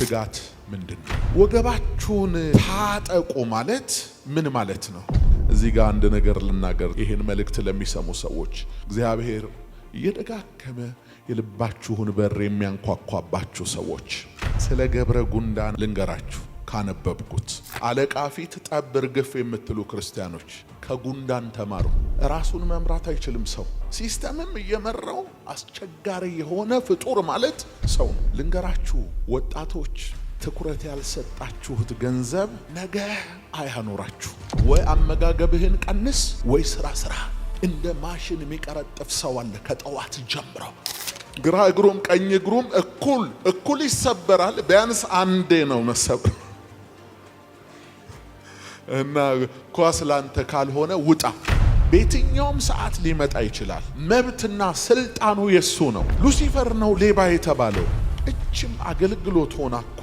ትጋት ምንድነው? ወገባችሁን ታጠቁ ማለት ምን ማለት ነው? እዚህ ጋር አንድ ነገር ልናገር። ይሄን መልእክት ለሚሰሙ ሰዎች እግዚአብሔር እየደጋገመ የልባችሁን በር የሚያንኳኳባችሁ ሰዎች ስለ ገብረ ጉንዳን ልንገራችሁ። ካነበብኩት አለቃ ፊት ጠብ እርግፍ የምትሉ ክርስቲያኖች ከጉንዳን ተማሩ። ራሱን መምራት አይችልም ሰው። ሲስተምም እየመራው አስቸጋሪ የሆነ ፍጡር ማለት ሰው ነው። ልንገራችሁ ወጣቶች፣ ትኩረት ያልሰጣችሁት ገንዘብ ነገ አያኖራችሁ። ወይ አመጋገብህን ቀንስ ወይ ስራ። እንደ ማሽን የሚቀረጥፍ ሰው አለ ከጠዋት ጀምሮ። ግራ እግሩም ቀኝ እግሩም እኩል ይሰበራል። ቢያንስ አንዴ ነው መሰበር። እና ኳስ ላንተ ካልሆነ ውጣ። በየትኛውም ሰዓት ሊመጣ ይችላል። መብትና ስልጣኑ የሱ ነው። ሉሲፈር ነው ሌባ የተባለው። እችም አገልግሎት ሆና እኮ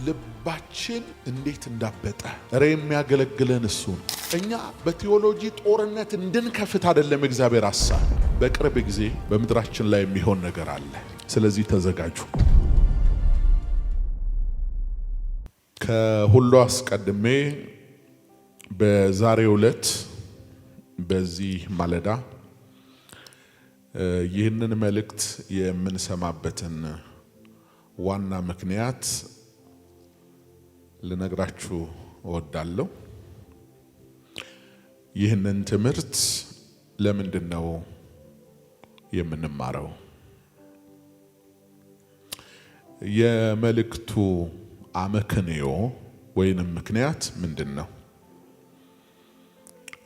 ልባችን እንዴት እንዳበጠ የሚያገለግለን እሱ ነው። እኛ በቴዎሎጂ ጦርነት እንድንከፍት አይደለም እግዚአብሔር ሐሳብ። በቅርብ ጊዜ በምድራችን ላይ የሚሆን ነገር አለ። ስለዚህ ተዘጋጁ። ከሁሉ አስቀድሜ በዛሬው ዕለት በዚህ ማለዳ ይህንን መልእክት የምንሰማበትን ዋና ምክንያት ልነግራችሁ እወዳለሁ። ይህንን ትምህርት ለምንድን ነው የምንማረው? የመልእክቱ አመክንዮ ወይንም ምክንያት ምንድን ነው?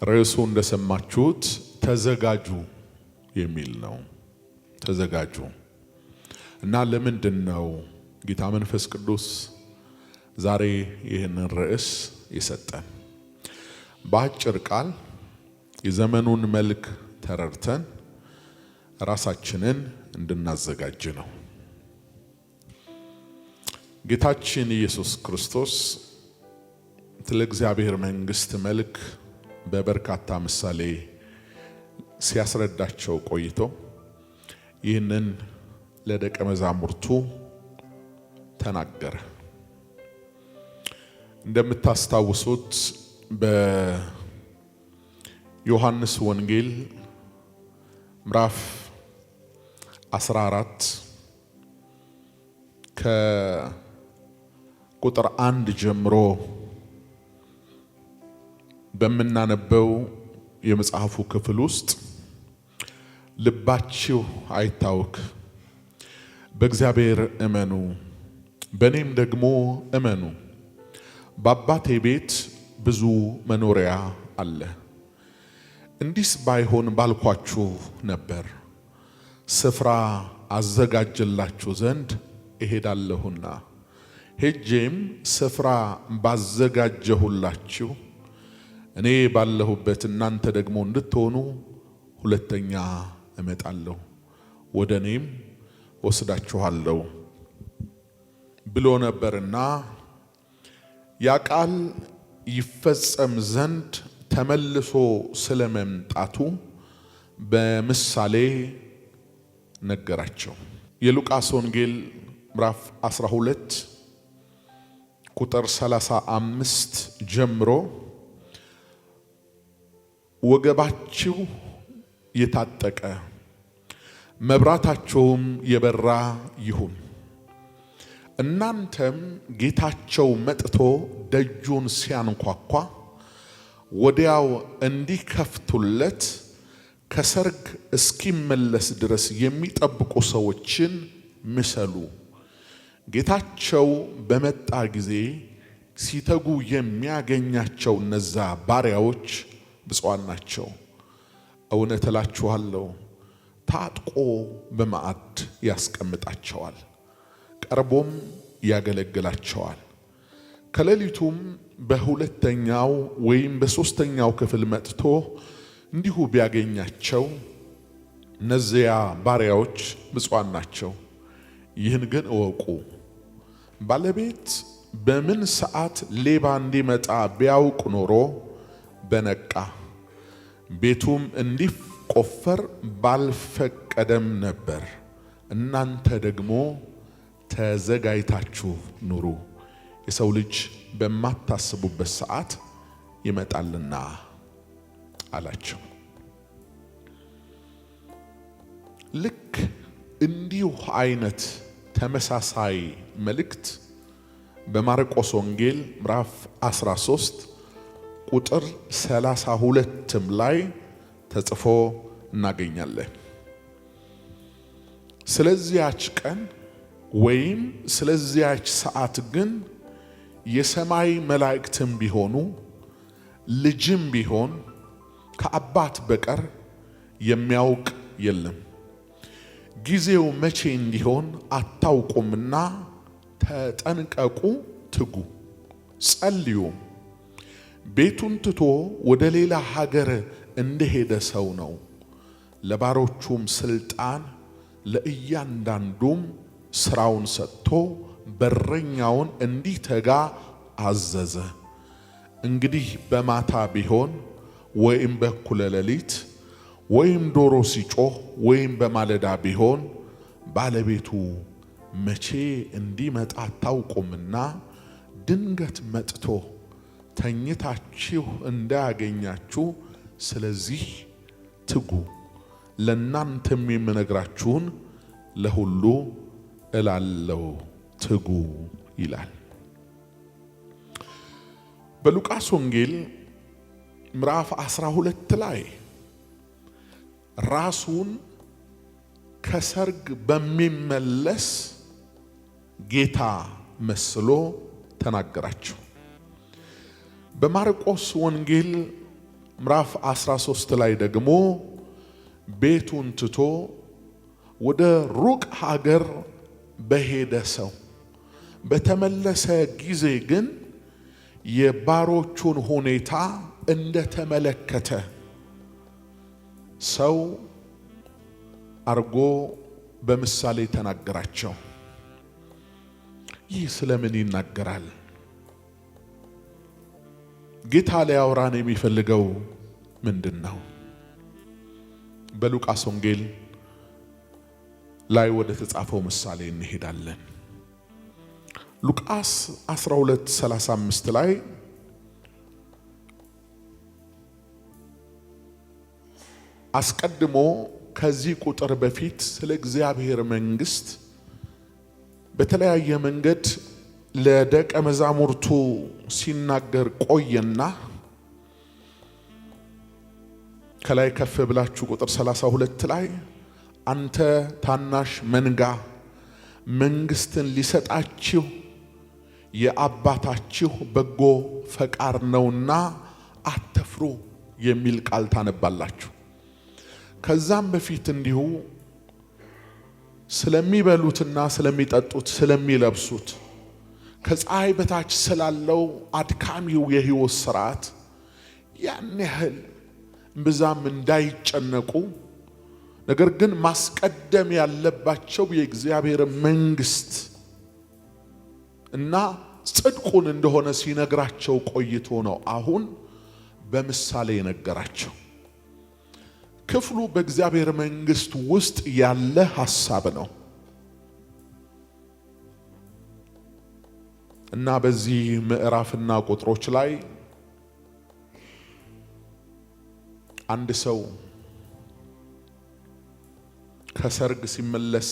ርዕሱ እንደሰማችሁት ተዘጋጁ የሚል ነው። ተዘጋጁ እና ለምንድን ነው ጌታ መንፈስ ቅዱስ ዛሬ ይህንን ርዕስ የሰጠን? በአጭር ቃል የዘመኑን መልክ ተረድተን ራሳችንን እንድናዘጋጅ ነው። ጌታችን ኢየሱስ ክርስቶስ ስለ እግዚአብሔር መንግሥት መልክ በበርካታ ምሳሌ ሲያስረዳቸው ቆይቶ ይህንን ለደቀ መዛሙርቱ ተናገረ። እንደምታስታውሱት በዮሐንስ ወንጌል ምዕራፍ 14 ከቁጥር 1 ጀምሮ በምናነበው የመጽሐፉ ክፍል ውስጥ ልባችሁ አይታወክ፣ በእግዚአብሔር እመኑ፣ በእኔም ደግሞ እመኑ። በአባቴ ቤት ብዙ መኖሪያ አለ። እንዲስ ባይሆን ባልኳችሁ ነበር። ስፍራ አዘጋጅላችሁ ዘንድ እሄዳለሁና ሄጄም ስፍራ ባዘጋጀሁላችሁ እኔ ባለሁበት እናንተ ደግሞ እንድትሆኑ ሁለተኛ እመጣለሁ፣ ወደ እኔም ወስዳችኋለሁ ብሎ ነበርና ያ ቃል ይፈጸም ዘንድ ተመልሶ ስለመምጣቱ በምሳሌ ነገራቸው። የሉቃስ ወንጌል ምዕራፍ 12 ቁጥር 35 ጀምሮ ወገባችሁ የታጠቀ መብራታቸውም የበራ ይሁን፣ እናንተም ጌታቸው መጥቶ ደጁን ሲያንኳኳ ወዲያው እንዲከፍቱለት ከሰርግ እስኪመለስ ድረስ የሚጠብቁ ሰዎችን ምሰሉ። ጌታቸው በመጣ ጊዜ ሲተጉ የሚያገኛቸው እነዛ ባሪያዎች ብፁዓን ናቸው። እውነት እላችኋለሁ ታጥቆ በማዕድ ያስቀምጣቸዋል፣ ቀርቦም ያገለግላቸዋል። ከሌሊቱም በሁለተኛው ወይም በሶስተኛው ክፍል መጥቶ እንዲሁ ቢያገኛቸው እነዚያ ባሪያዎች ብፁዓን ናቸው። ይህን ግን እወቁ፣ ባለቤት በምን ሰዓት ሌባ እንዲመጣ ቢያውቅ ኖሮ በነቃ፣ ቤቱም እንዲቆፈር ባልፈቀደም ነበር። እናንተ ደግሞ ተዘጋጅታችሁ ኑሩ፣ የሰው ልጅ በማታስቡበት ሰዓት ይመጣልና አላቸው። ልክ እንዲሁ አይነት ተመሳሳይ መልእክት በማርቆስ ወንጌል ምዕራፍ 13 ቁጥር 32 ላይ ተጽፎ እናገኛለን። ስለዚያች ቀን ወይም ስለዚያች ሰዓት ግን የሰማይ መላእክትም ቢሆኑ ልጅም ቢሆን ከአባት በቀር የሚያውቅ የለም። ጊዜው መቼ እንዲሆን አታውቁምና ተጠንቀቁ፣ ትጉ፣ ጸልዩም። ቤቱን ትቶ ወደ ሌላ ሀገር እንደሄደ ሰው ነው። ለባሮቹም ስልጣን ለእያንዳንዱም ስራውን ሰጥቶ በረኛውን እንዲተጋ አዘዘ። እንግዲህ በማታ ቢሆን ወይም በእኩለ ሌሊት ወይም ዶሮ ሲጮህ ወይም በማለዳ ቢሆን ባለቤቱ መቼ እንዲመጣ አታውቁምና ድንገት መጥቶ ተኝታችሁ እንዳያገኛችሁ ስለዚህ ትጉ። ለእናንተም የምነግራችሁን ለሁሉ እላለሁ፣ ትጉ ይላል። በሉቃስ ወንጌል ምዕራፍ 12 ላይ ራሱን ከሰርግ በሚመለስ ጌታ መስሎ ተናገራቸው። በማርቆስ ወንጌል ምዕራፍ 13 ላይ ደግሞ ቤቱን ትቶ ወደ ሩቅ ሀገር በሄደ ሰው በተመለሰ ጊዜ ግን የባሮቹን ሁኔታ እንደተመለከተ ሰው አርጎ በምሳሌ ተናገራቸው። ይህ ስለምን ይናገራል? ጌታ ሊያወራን የሚፈልገው ምንድን ነው? በሉቃስ ወንጌል ላይ ወደ ተጻፈው ምሳሌ እንሄዳለን። ሉቃስ 12:35 ላይ አስቀድሞ ከዚህ ቁጥር በፊት ስለ እግዚአብሔር መንግስት በተለያየ መንገድ ለደቀ መዛሙርቱ ሲናገር ቆየና ከላይ ከፍ ብላችሁ ቁጥር 32 ላይ አንተ ታናሽ መንጋ መንግስትን ሊሰጣችሁ የአባታችሁ በጎ ፈቃድ ነውና አትፍሩ የሚል ቃል ታነባላችሁ። ከዛም በፊት እንዲሁ ስለሚበሉትና ስለሚጠጡት ስለሚለብሱት ከፀሐይ በታች ስላለው አድካሚው የህይወት ስርዓት ያን ያህል ብዛም እንዳይጨነቁ ነገር ግን ማስቀደም ያለባቸው የእግዚአብሔር መንግስት እና ጽድቁን እንደሆነ ሲነግራቸው ቆይቶ ነው አሁን በምሳሌ የነገራቸው። ክፍሉ በእግዚአብሔር መንግስት ውስጥ ያለ ሐሳብ ነው እና በዚህ ምዕራፍና ቁጥሮች ላይ አንድ ሰው ከሰርግ ሲመለስ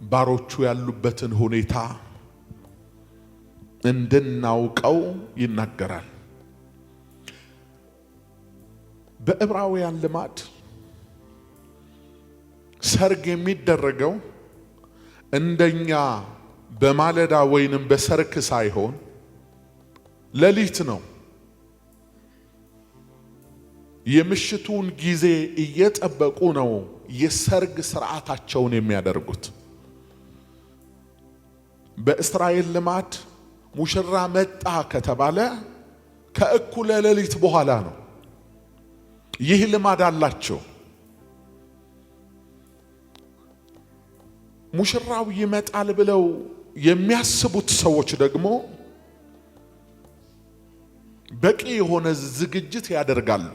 ባሮቹ ያሉበትን ሁኔታ እንድናውቀው ይናገራል። በዕብራውያን ልማድ ሰርግ የሚደረገው እንደኛ በማለዳ ወይንም በሰርክ ሳይሆን ሌሊት ነው። የምሽቱን ጊዜ እየጠበቁ ነው የሰርግ ስርዓታቸውን የሚያደርጉት። በእስራኤል ልማድ ሙሽራ መጣ ከተባለ ከእኩለ ሌሊት በኋላ ነው። ይህ ልማድ አላቸው። ሙሽራው ይመጣል ብለው የሚያስቡት ሰዎች ደግሞ በቂ የሆነ ዝግጅት ያደርጋሉ።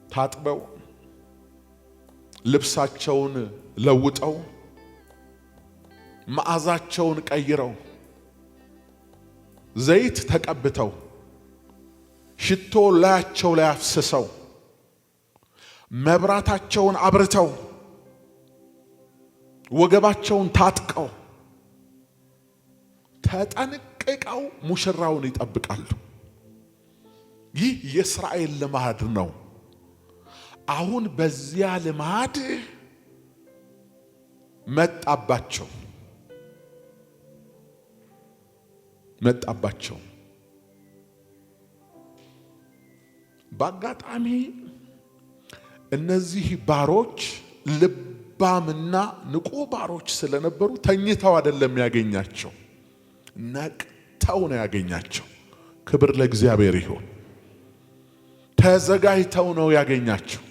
ታጥበው ልብሳቸውን ለውጠው መዓዛቸውን ቀይረው ዘይት ተቀብተው ሽቶ ላያቸው ላይ አፍስሰው መብራታቸውን አብርተው ወገባቸውን ታጥቀው ተጠንቅቀው ሙሽራውን ይጠብቃሉ። ይህ የእስራኤል ልማድ ነው። አሁን በዚያ ልማድ መጣባቸው። በአጋጣሚ እነዚህ ባሮች ልባምና ንቁ ባሮች ስለነበሩ ተኝተው አይደለም ያገኛቸው፣ ነቅተው ነው ያገኛቸው። ክብር ለእግዚአብሔር ይሁን። ተዘጋጅተው ነው ያገኛቸው።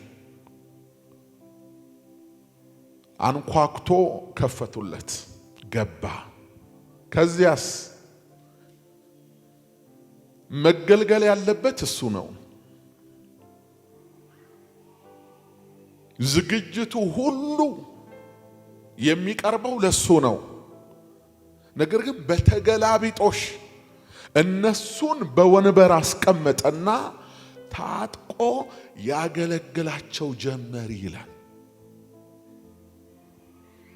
አንኳኩቶ ከፈቱለት፣ ገባ። ከዚያስ መገልገል ያለበት እሱ ነው። ዝግጅቱ ሁሉ የሚቀርበው ለሱ ነው። ነገር ግን በተገላቢጦሽ እነሱን በወንበር አስቀመጠና ታጥቆ ያገለግላቸው ጀመር ይላል።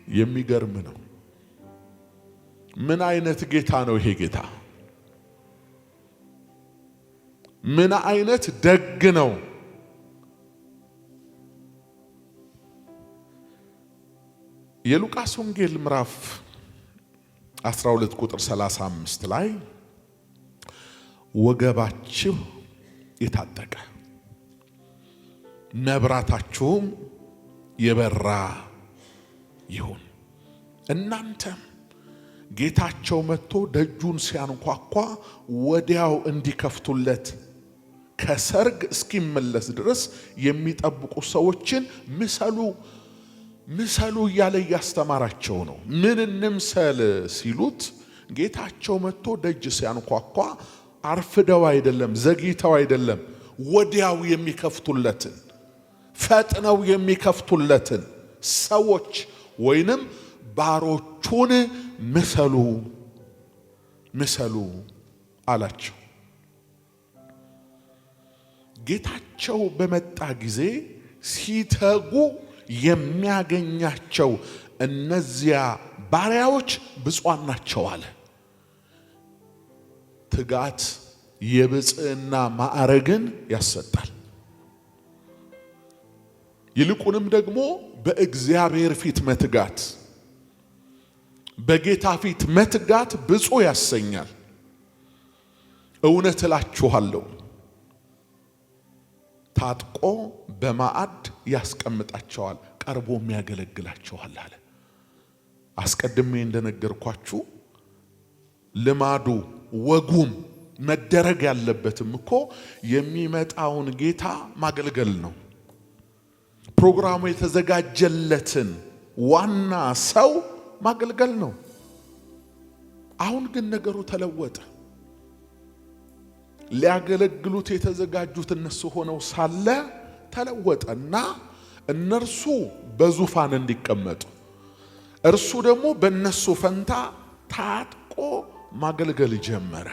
የሚገርም ነው። ምን አይነት ጌታ ነው ይሄ ጌታ! ምን አይነት ደግ ነው! የሉቃስ ወንጌል ምዕራፍ 12 ቁጥር 35 ላይ ወገባችሁ የታጠቀ መብራታችሁም የበራ ይሁን፣ እናንተም ጌታቸው መጥቶ ደጁን ሲያንኳኳ ወዲያው እንዲከፍቱለት ከሰርግ እስኪመለስ ድረስ የሚጠብቁ ሰዎችን ምሰሉ እያለ እያስተማራቸው ነው። ምን እንምሰል ሲሉት ጌታቸው መጥቶ ደጅ ሲያንኳኳ አርፍደው አይደለም፣ ዘግይተው አይደለም፣ ወዲያው የሚከፍቱለትን ፈጥነው የሚከፍቱለትን ሰዎች ወይንም ባሮቹን ምሰሉ አላቸው። ጌታቸው በመጣ ጊዜ ሲተጉ የሚያገኛቸው እነዚያ ባሪያዎች ብፁዓን ናቸው አለ። ትጋት የብፅዕና ማዕረግን ያሰጣል። ይልቁንም ደግሞ በእግዚአብሔር ፊት መትጋት፣ በጌታ ፊት መትጋት ብፁዕ ያሰኛል። እውነት እላችኋለሁ ታጥቆ በማዕድ ያስቀምጣቸዋል፣ ቀርቦም ያገለግላቸዋል አለ። አስቀድሜ እንደነገርኳችሁ ልማዱ ወጉም መደረግ ያለበትም እኮ የሚመጣውን ጌታ ማገልገል ነው። ፕሮግራሙ የተዘጋጀለትን ዋና ሰው ማገልገል ነው። አሁን ግን ነገሩ ተለወጠ። ሊያገለግሉት የተዘጋጁት እነሱ ሆነው ሳለ ተለወጠና እነርሱ በዙፋን እንዲቀመጡ እርሱ ደግሞ በእነሱ ፈንታ ታጥቆ ማገልገል ጀመረ።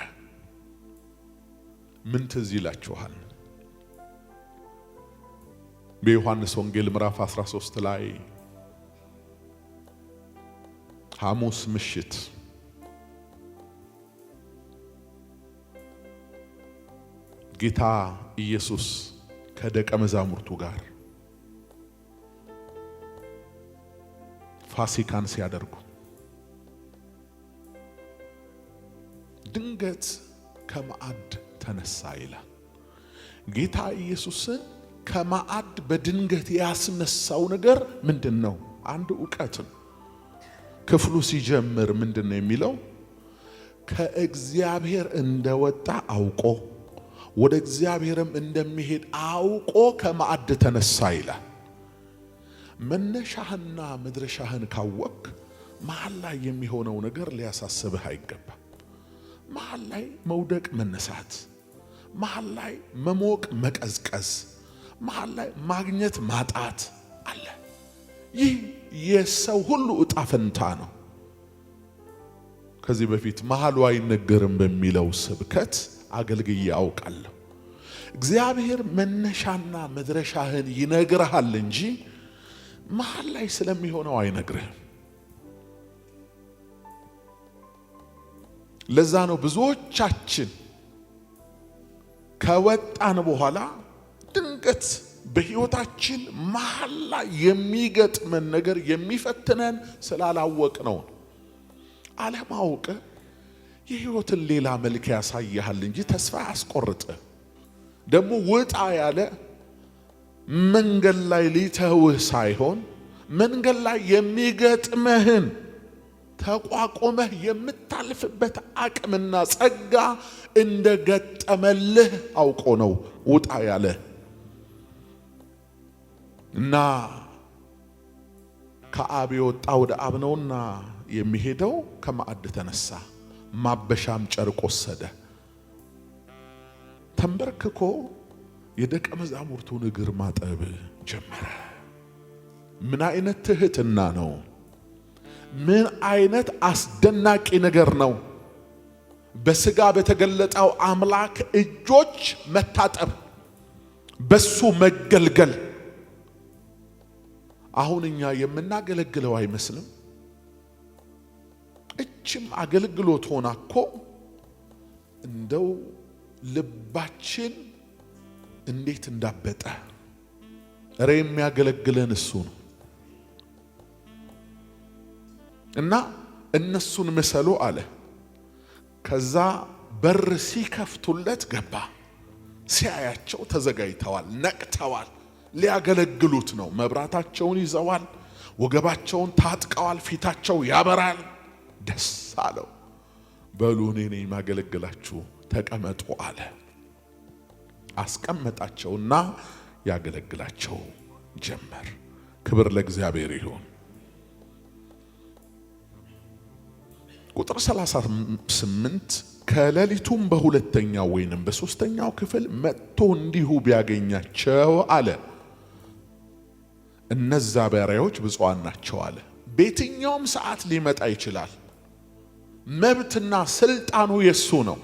ምን ትዝ ይላችኋል? በዮሐንስ ወንጌል ምዕራፍ 13 ላይ ሐሙስ ምሽት ጌታ ኢየሱስ ከደቀ መዛሙርቱ ጋር ፋሲካን ሲያደርጉ ድንገት ከማዕድ ተነሳ ይላል። ጌታ ኢየሱስን ከማዕድ በድንገት ያስነሳው ነገር ምንድነው? አንድ ዕውቀት ነው። ክፍሉ ሲጀምር ምንድነው የሚለው? ከእግዚአብሔር እንደወጣ አውቆ ወደ እግዚአብሔርም እንደሚሄድ አውቆ ከማዕድ ተነሳ ይላል። መነሻህና መድረሻህን ካወቅ መሃል ላይ የሚሆነው ነገር ሊያሳስብህ አይገባም። መሃል ላይ መውደቅ መነሳት፣ መሃል ላይ መሞቅ መቀዝቀዝ፣ መሃል ላይ ማግኘት ማጣት አለ። ይህ የሰው ሁሉ ዕጣ ፈንታ ነው። ከዚህ በፊት መሐሉ አይነገርም በሚለው ስብከት አገልግዬ አውቃለሁ። እግዚአብሔር መነሻና መድረሻህን ይነግርሃል እንጂ መሐል ላይ ስለሚሆነው አይነግርህም። ለዛ ነው ብዙዎቻችን ከወጣን በኋላ ድንገት በሕይወታችን መሐል ላይ የሚገጥመን ነገር የሚፈትነን ስላላወቅ ነው። አለማወቅ የሕይወትን ሌላ መልክ ያሳያል እንጂ ተስፋ ያስቆርጥ። ደግሞ ውጣ ያለ መንገድ ላይ ሊተውህ ሳይሆን መንገድ ላይ የሚገጥምህን ተቋቁመህ የምታልፍበት አቅምና ጸጋ እንደገጠመልህ አውቆ ነው ውጣ ያለ እና ከአብ የወጣ ወደ አብ ነውና የሚሄደው ከማዕድ ተነሳ፣ ማበሻም ጨርቅ ወሰደ፣ ተንበርክኮ የደቀ መዛሙርቱን እግር ማጠብ ጀመረ። ምን አይነት ትህትና ነው! ምን አይነት አስደናቂ ነገር ነው! በስጋ በተገለጠው አምላክ እጆች መታጠብ፣ በሱ መገልገል። አሁን እኛ የምናገለግለው አይመስልም? እችም አገልግሎት ሆና እኮ እንደው ልባችን እንዴት እንዳበጠ። እረ የሚያገለግለን እሱ ነው። እና እነሱን ምሰሉ አለ። ከዛ በር ሲከፍቱለት ገባ። ሲያያቸው ተዘጋጅተዋል፣ ነቅተዋል፣ ሊያገለግሉት ነው። መብራታቸውን ይዘዋል፣ ወገባቸውን ታጥቀዋል፣ ፊታቸው ያበራል። ደስ አለው። በሉ እኔ ነኝ ማገለግላችሁ ተቀመጡ አለ። አስቀመጣቸውና ያገለግላቸው ጀመር። ክብር ለእግዚአብሔር ይሁን። ቁጥር 38 ከሌሊቱም በሁለተኛው ወይንም በሶስተኛው ክፍል መጥቶ እንዲሁ ቢያገኛቸው አለ እነዛ ባሪያዎች ብፁዓን ናቸው አለ። በየትኛውም ሰዓት ሊመጣ ይችላል። መብትና ስልጣኑ የሱ ነው።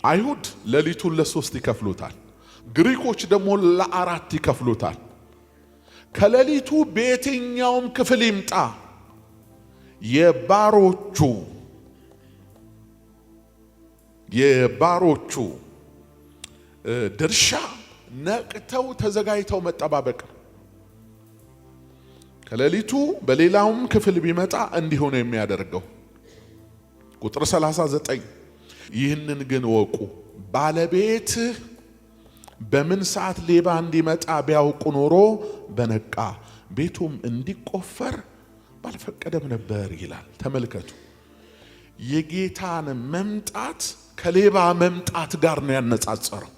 አይሁድ ሌሊቱን ለሶስት ይከፍሉታል፣ ግሪኮች ደግሞ ለአራት ይከፍሉታል። ከሌሊቱ በየትኛውም ክፍል ይምጣ የባሮቹ ድርሻ ነቅተው ተዘጋጅተው መጠባበቅ። ከሌሊቱ በሌላውም ክፍል ቢመጣ እንዲሁ ነው የሚያደርገው። ቁጥር 39 ይህንን ግን ወቁ፣ ባለቤትህ በምን ሰዓት ሌባ እንዲመጣ ቢያውቁ ኖሮ በነቃ ቤቱም እንዲቆፈር ባልፈቀደም ነበር ይላል። ተመልከቱ፣ የጌታን መምጣት ከሌባ መምጣት ጋር ነው ያነጻጸረው።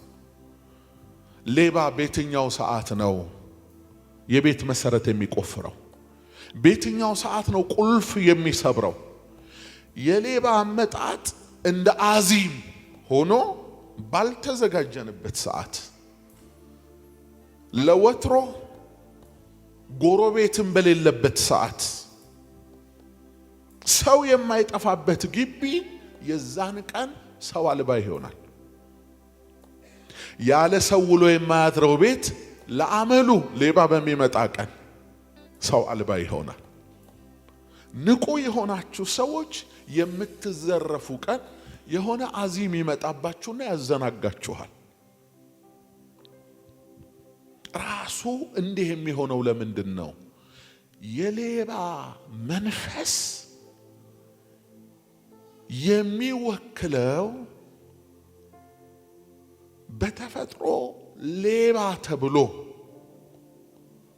ሌባ በየትኛው ሰዓት ነው የቤት መሰረት የሚቆፍረው? በየትኛው ሰዓት ነው ቁልፍ የሚሰብረው? የሌባ አመጣጥ እንደ አዚም ሆኖ ባልተዘጋጀንበት ሰዓት፣ ለወትሮ ጎረቤትም በሌለበት ሰዓት፣ ሰው የማይጠፋበት ግቢ የዛን ቀን ሰው አልባ ይሆናል። ያለ ሰው ውሎ የማያድረው ቤት ለአመሉ ሌባ በሚመጣ ቀን ሰው አልባ ይሆናል። ንቁ የሆናችሁ ሰዎች የምትዘረፉ ቀን የሆነ አዚም ይመጣባችሁና ያዘናጋችኋል። ራሱ እንዲህ የሚሆነው ለምንድን ነው? የሌባ መንፈስ የሚወክለው በተፈጥሮ ሌባ ተብሎ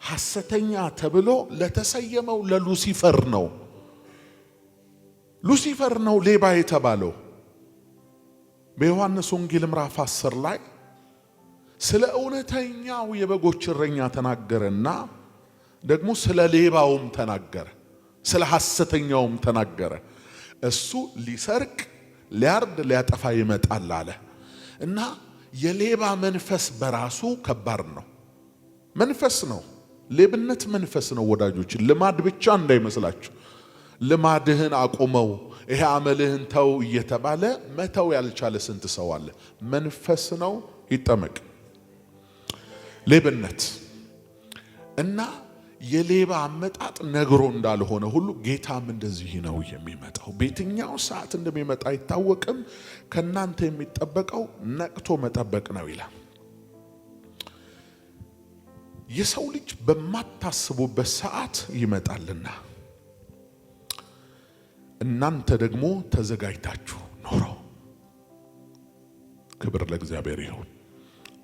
ሐሰተኛ ተብሎ ለተሰየመው ለሉሲፈር ነው። ሉሲፈር ነው ሌባ የተባለው። በዮሐንስ ወንጌል ምዕራፍ 10 ላይ ስለ እውነተኛው የበጎች እረኛ ተናገረና ደግሞ ስለ ሌባውም ተናገረ፣ ስለ ሐሰተኛውም ተናገረ። እሱ ሊሰርቅ ሊያርድ ሊያጠፋ ይመጣል አለ እና የሌባ መንፈስ በራሱ ከባድ ነው። መንፈስ ነው ሌብነት መንፈስ ነው ወዳጆች፣ ልማድ ብቻ እንዳይመስላችሁ። ልማድህን አቁመው ይሄ አመልህን ተው እየተባለ መተው ያልቻለ ስንት ሰው አለ። መንፈስ ነው፣ ይጠመቅ። ሌብነት እና የሌባ አመጣጥ ነግሮ እንዳልሆነ ሁሉ ጌታም እንደዚህ ነው የሚመጣው። በየትኛው ሰዓት እንደሚመጣ አይታወቅም። ከናንተ የሚጠበቀው ነቅቶ መጠበቅ ነው ይላል። የሰው ልጅ በማታስቡበት ሰዓት ይመጣልና እናንተ ደግሞ ተዘጋጅታችሁ ኖሮ። ክብር ለእግዚአብሔር ይሁን።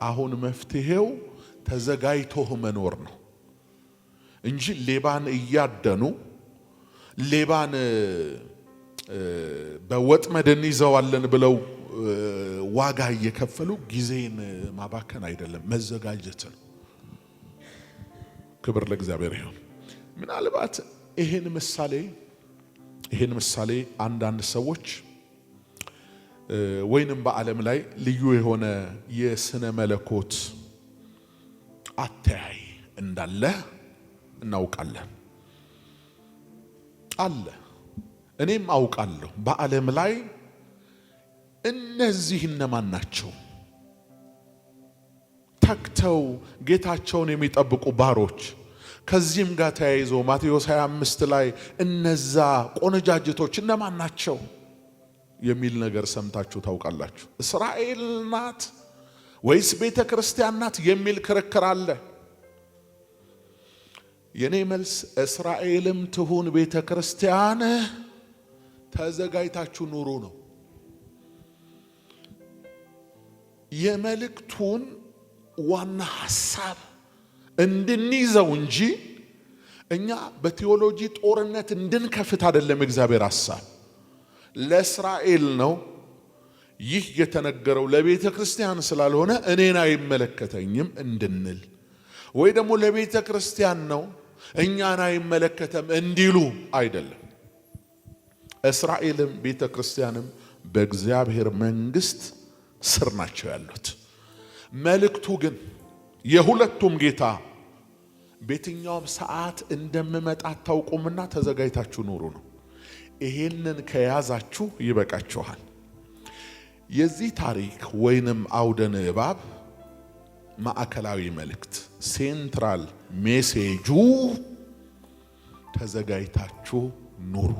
አሁን መፍትሄው ተዘጋጅቶ መኖር ነው እንጂ ሌባን እያደኑ ሌባን በወጥመድ እንይዘዋለን ብለው ዋጋ እየከፈሉ ጊዜን ማባከን አይደለም፣ መዘጋጀት ነው። ክብር ለእግዚአብሔር ይሁን። ምናልባት ይሄን ምሳሌ አንዳንድ ሰዎች ወይንም በዓለም ላይ ልዩ የሆነ የስነ መለኮት አተያይ እንዳለ እናውቃለን። አለ፣ እኔም አውቃለሁ። በዓለም ላይ እነዚህ እነማን ናቸው? ተክተው ጌታቸውን የሚጠብቁ ባሮች። ከዚህም ጋር ተያይዞ ማቴዎስ 25 ላይ እነዛ ቆነጃጅቶች እነማን ናቸው የሚል ነገር ሰምታችሁ ታውቃላችሁ። እስራኤል ናት ወይስ ቤተ ክርስቲያን ናት የሚል ክርክር አለ። የኔ መልስ እስራኤልም ትሁን ቤተ ክርስቲያን ተዘጋጅታችሁ ኑሩ ነው። የመልእክቱን ዋና ሐሳብ እንድንይዘው እንጂ እኛ በቴዎሎጂ ጦርነት እንድንከፍት አይደለም። እግዚአብሔር ሐሳብ ለእስራኤል ነው። ይህ የተነገረው ለቤተ ክርስቲያን ስላልሆነ እኔን አይመለከተኝም እንድንል፣ ወይ ደግሞ ለቤተ ክርስቲያን ነው እኛን አይመለከተም እንዲሉ አይደለም። እስራኤልም ቤተ ክርስቲያንም በእግዚአብሔር መንግስት ስር ናቸው ያሉት። መልእክቱ ግን የሁለቱም ጌታ በየትኛውም ሰዓት እንደምመጣ አታውቁምና ተዘጋጅታችሁ ኑሩ ነው። ይሄንን ከያዛችሁ ይበቃችኋል። የዚህ ታሪክ ወይንም አውደ ንባብ ማዕከላዊ መልእክት ሴንትራል ሜሴጁ ተዘጋጅታችሁ ኑሩ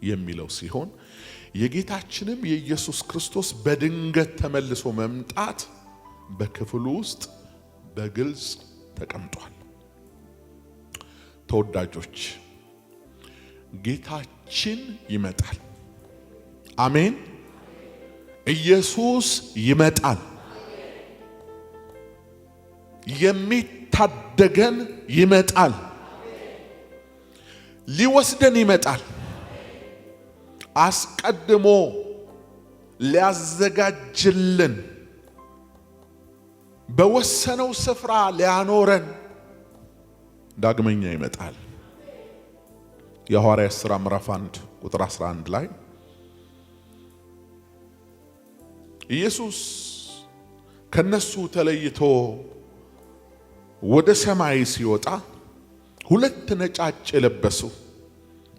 የሚለው ሲሆን የጌታችንም የኢየሱስ ክርስቶስ በድንገት ተመልሶ መምጣት በክፍሉ ውስጥ በግልጽ ተቀምጧል። ተወዳጆች ጌታችን ይመጣል። አሜን። ኢየሱስ ይመጣል። የሚታደገን ይመጣል። ሊወስደን ይመጣል። አስቀድሞ ሊያዘጋጅልን በወሰነው ስፍራ ሊያኖረን ዳግመኛ ይመጣል። የሐዋርያት ሥራ ምዕራፍ 1 ቁጥር 11 ላይ ኢየሱስ ከነሱ ተለይቶ ወደ ሰማይ ሲወጣ ሁለት ነጫጭ የለበሱ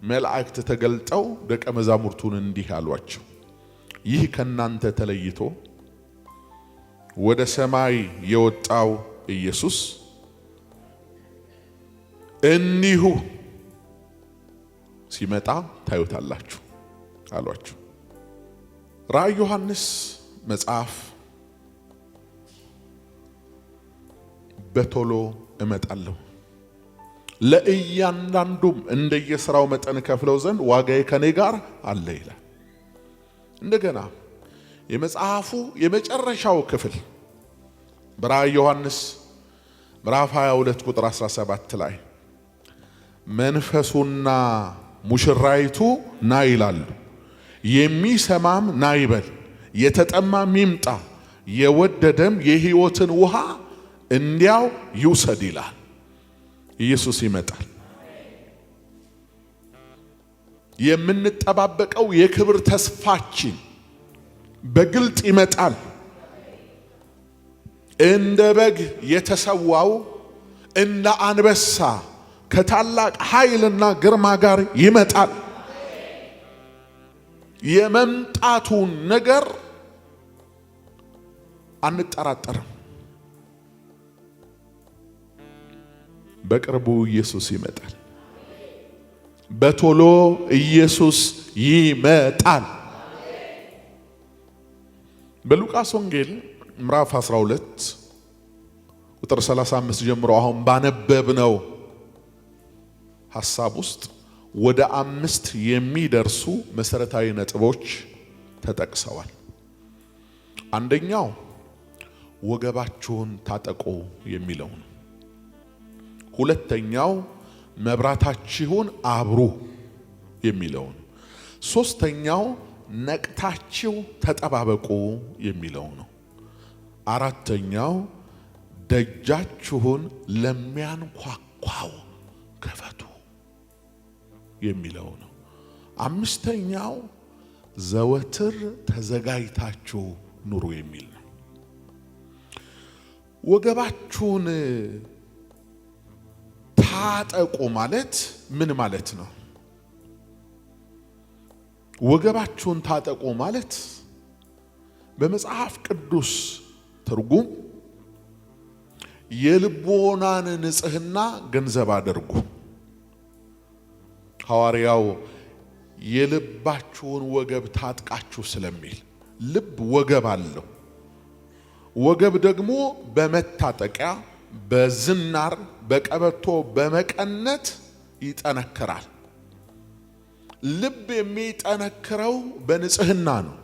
መላእክት ተገልጠው ደቀ መዛሙርቱን እንዲህ አሏቸው፣ ይህ ከናንተ ተለይቶ ወደ ሰማይ የወጣው ኢየሱስ እንዲሁ ሲመጣ ታዩታላችሁ አሏቸው። ራእይ ዮሐንስ መጽሐፍ በቶሎ እመጣለሁ ለእያንዳንዱም እንደየሥራው መጠን ከፍለው ዘንድ ዋጋዬ ከኔ ጋር አለ ይላል። እንደገና የመጽሐፉ የመጨረሻው ክፍል በራእይ ዮሐንስ ምዕራፍ 22 ቁጥር 17 ላይ መንፈሱና ሙሽራይቱ ና ይላሉ፣ የሚሰማም ና ይበል፣ የተጠማም ይምጣ፣ የወደደም የሕይወትን ውሃ እንዲያው ይውሰድ ይላል። ኢየሱስ ይመጣል። የምንጠባበቀው የክብር ተስፋችን በግልጥ ይመጣል። እንደ በግ የተሰዋው እንደ አንበሳ ከታላቅ ኃይልና ግርማ ጋር ይመጣል። የመምጣቱን ነገር አንጠራጠርም። በቅርቡ ኢየሱስ ይመጣል። በቶሎ ኢየሱስ ይመጣል። በሉቃስ ወንጌል ምዕራፍ 12 ቁጥር 35 ጀምሮ አሁን ባነበብነው ሐሳብ ውስጥ ወደ 5 የሚደርሱ መሰረታዊ ነጥቦች ተጠቅሰዋል። አንደኛው ወገባችሁን ታጠቁ የሚለው ነው። ሁለተኛው መብራታችሁን አብሩ የሚለው ነው። ሶስተኛው ነቅታችሁ ተጠባበቁ የሚለው ነው። አራተኛው ደጃችሁን ለሚያንኳኳው ክፈቱ የሚለው ነው። አምስተኛው ዘወትር ተዘጋጅታችሁ ኑሩ የሚል ነው። ወገባችሁን ታጠቁ ማለት ምን ማለት ነው? ወገባችሁን ታጠቁ ማለት በመጽሐፍ ቅዱስ ትርጉም የልቦናን ንጽህና ገንዘብ አድርጉ። ሐዋርያው የልባችሁን ወገብ ታጥቃችሁ ስለሚል ልብ ወገብ አለው። ወገብ ደግሞ በመታጠቂያ በዝናር በቀበቶ በመቀነት ይጠነክራል። ልብ የሚጠነክረው በንጽህና ነው።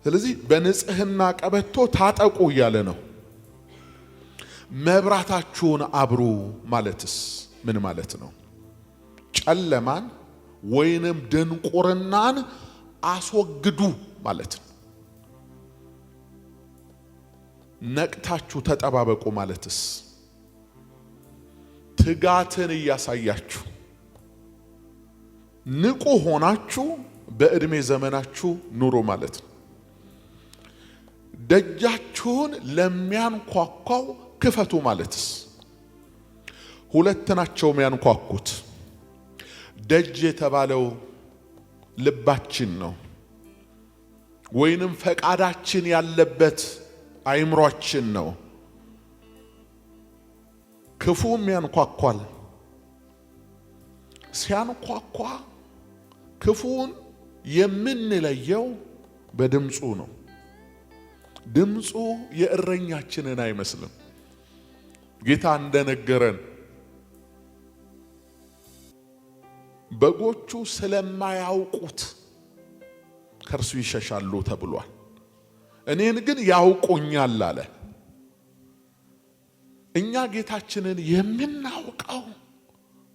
ስለዚህ በንጽህና ቀበቶ ታጠቁ እያለ ነው። መብራታችሁን አብሩ ማለትስ ምን ማለት ነው? ጨለማን ወይንም ድንቁርናን አስወግዱ ማለት ነው። ነቅታችሁ ተጠባበቁ ማለትስ ትጋትን እያሳያችሁ ንቁ ሆናችሁ በእድሜ ዘመናችሁ ኑሩ ማለት ነው። ደጃችሁን ለሚያንኳኳው ክፈቱ ማለትስ ሁለት ናቸው የሚያንኳኩት። ደጅ የተባለው ልባችን ነው፣ ወይንም ፈቃዳችን ያለበት አይምሯችን ነው። ክፉም ያንኳኳል። ሲያንኳኳ ክፉን የምንለየው በድምፁ ነው። ድምፁ የእረኛችንን አይመስልም። ጌታ እንደነገረን በጎቹ ስለማያውቁት ከእርሱ ይሸሻሉ ተብሏል። እኔን ግን ያውቁኛል አለ። እኛ ጌታችንን የምናውቀው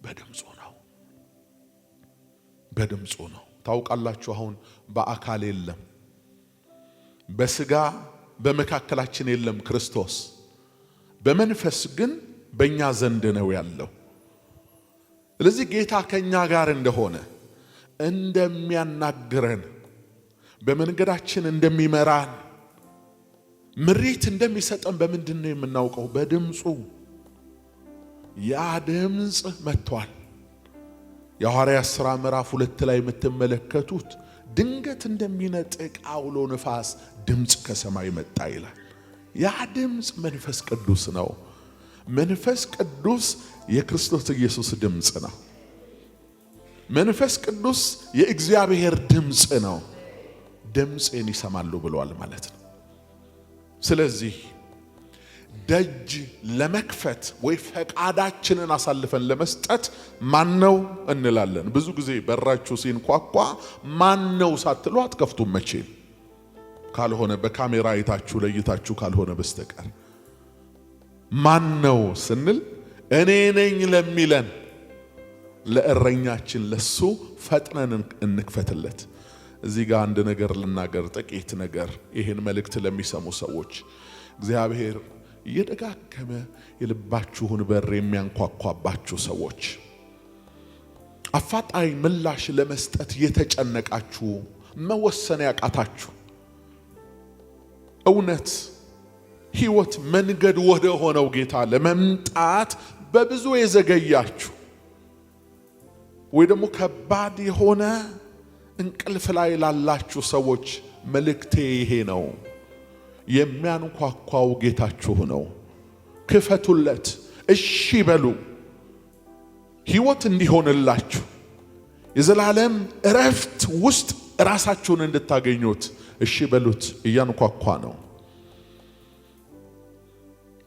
በድምፁ ነው። በድምፁ ነው። ታውቃላችሁ፣ አሁን በአካል የለም፣ በስጋ በመካከላችን የለም ክርስቶስ። በመንፈስ ግን በእኛ ዘንድ ነው ያለው። ስለዚህ ጌታ ከኛ ጋር እንደሆነ እንደሚያናግረን፣ በመንገዳችን እንደሚመራን፣ ምሪት እንደሚሰጠን በምንድን ነው የምናውቀው? በድምፁ። ያ ድምፅ መጥቷል። የሐዋርያት ሥራ ምዕራፍ 2 ላይ የምትመለከቱት ድንገት እንደሚነጥቅ አውሎ ነፋስ ድምፅ ከሰማይ መጣ ይላል። ያ ድምፅ መንፈስ ቅዱስ ነው። መንፈስ ቅዱስ የክርስቶስ ኢየሱስ ድምፅ ነው። መንፈስ ቅዱስ የእግዚአብሔር ድምፅ ነው። ድምፄን ይሰማሉ ብለዋል ማለት ነው። ስለዚህ ደጅ ለመክፈት ወይ ፈቃዳችንን አሳልፈን ለመስጠት ማነው እንላለን። ብዙ ጊዜ በራችሁ ሲንኳኳ ማነው ሳትሉ አትከፍቱም መቼም፣ ካልሆነ በካሜራ አይታችሁ ለይታችሁ ካልሆነ በስተቀር። ማነው ስንል እኔ ነኝ ለሚለን ለእረኛችን ለሱ ፈጥነን እንክፈትለት። እዚህ ጋር አንድ ነገር ልናገር፣ ጥቂት ነገር። ይህን መልእክት ለሚሰሙ ሰዎች እግዚአብሔር እየደጋገመ የልባችሁን በር የሚያንኳኳባችሁ ሰዎች፣ አፋጣኝ ምላሽ ለመስጠት የተጨነቃችሁ፣ መወሰን ያቃታችሁ፣ እውነት ሕይወት መንገድ ወደ ሆነው ጌታ ለመምጣት በብዙ የዘገያችሁ ወይ ደግሞ ከባድ የሆነ እንቅልፍ ላይ ላላችሁ ሰዎች መልእክቴ ይሄ ነው። የሚያንኳኳው ጌታችሁ ነው። ክፈቱለት፣ እሺ በሉ። ሕይወት እንዲሆንላችሁ የዘላለም እረፍት ውስጥ ራሳችሁን እንድታገኙት እሺ በሉት። እያንኳኳ ነው።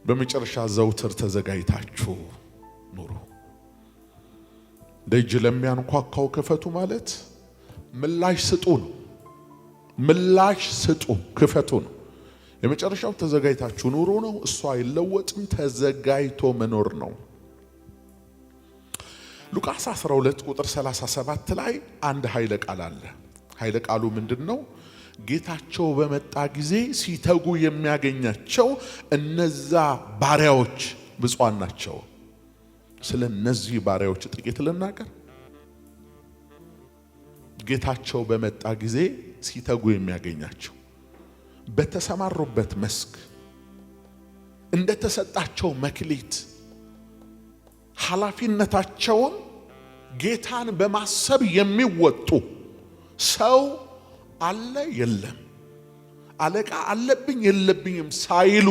በመጨረሻ ዘውትር ተዘጋጅታችሁ ኑሩ። ደጅ ለሚያንኳኳው ክፈቱ ማለት ምላሽ ስጡ ነው። ምላሽ ስጡ፣ ክፈቱ ነው። የመጨረሻው ተዘጋጅታችሁ ኑሩ ነው። እሱ አይለወጥም። ተዘጋጅቶ መኖር ነው። ሉቃስ 12 ቁጥር 37 ላይ አንድ ኃይለ ቃል አለ። ኃይለ ቃሉ ምንድነው? ጌታቸው በመጣ ጊዜ ሲተጉ የሚያገኛቸው እነዛ ባሪያዎች ብፁዓን ናቸው። ስለ እነዚህ ባሪያዎች ጥቂት ልናገር። ጌታቸው በመጣ ጊዜ ሲተጉ የሚያገኛቸው በተሰማሩበት መስክ እንደተሰጣቸው መክሊት ኃላፊነታቸውን ጌታን በማሰብ የሚወጡ ሰው አለ የለም፣ አለቃ አለብኝ የለብኝም ሳይሉ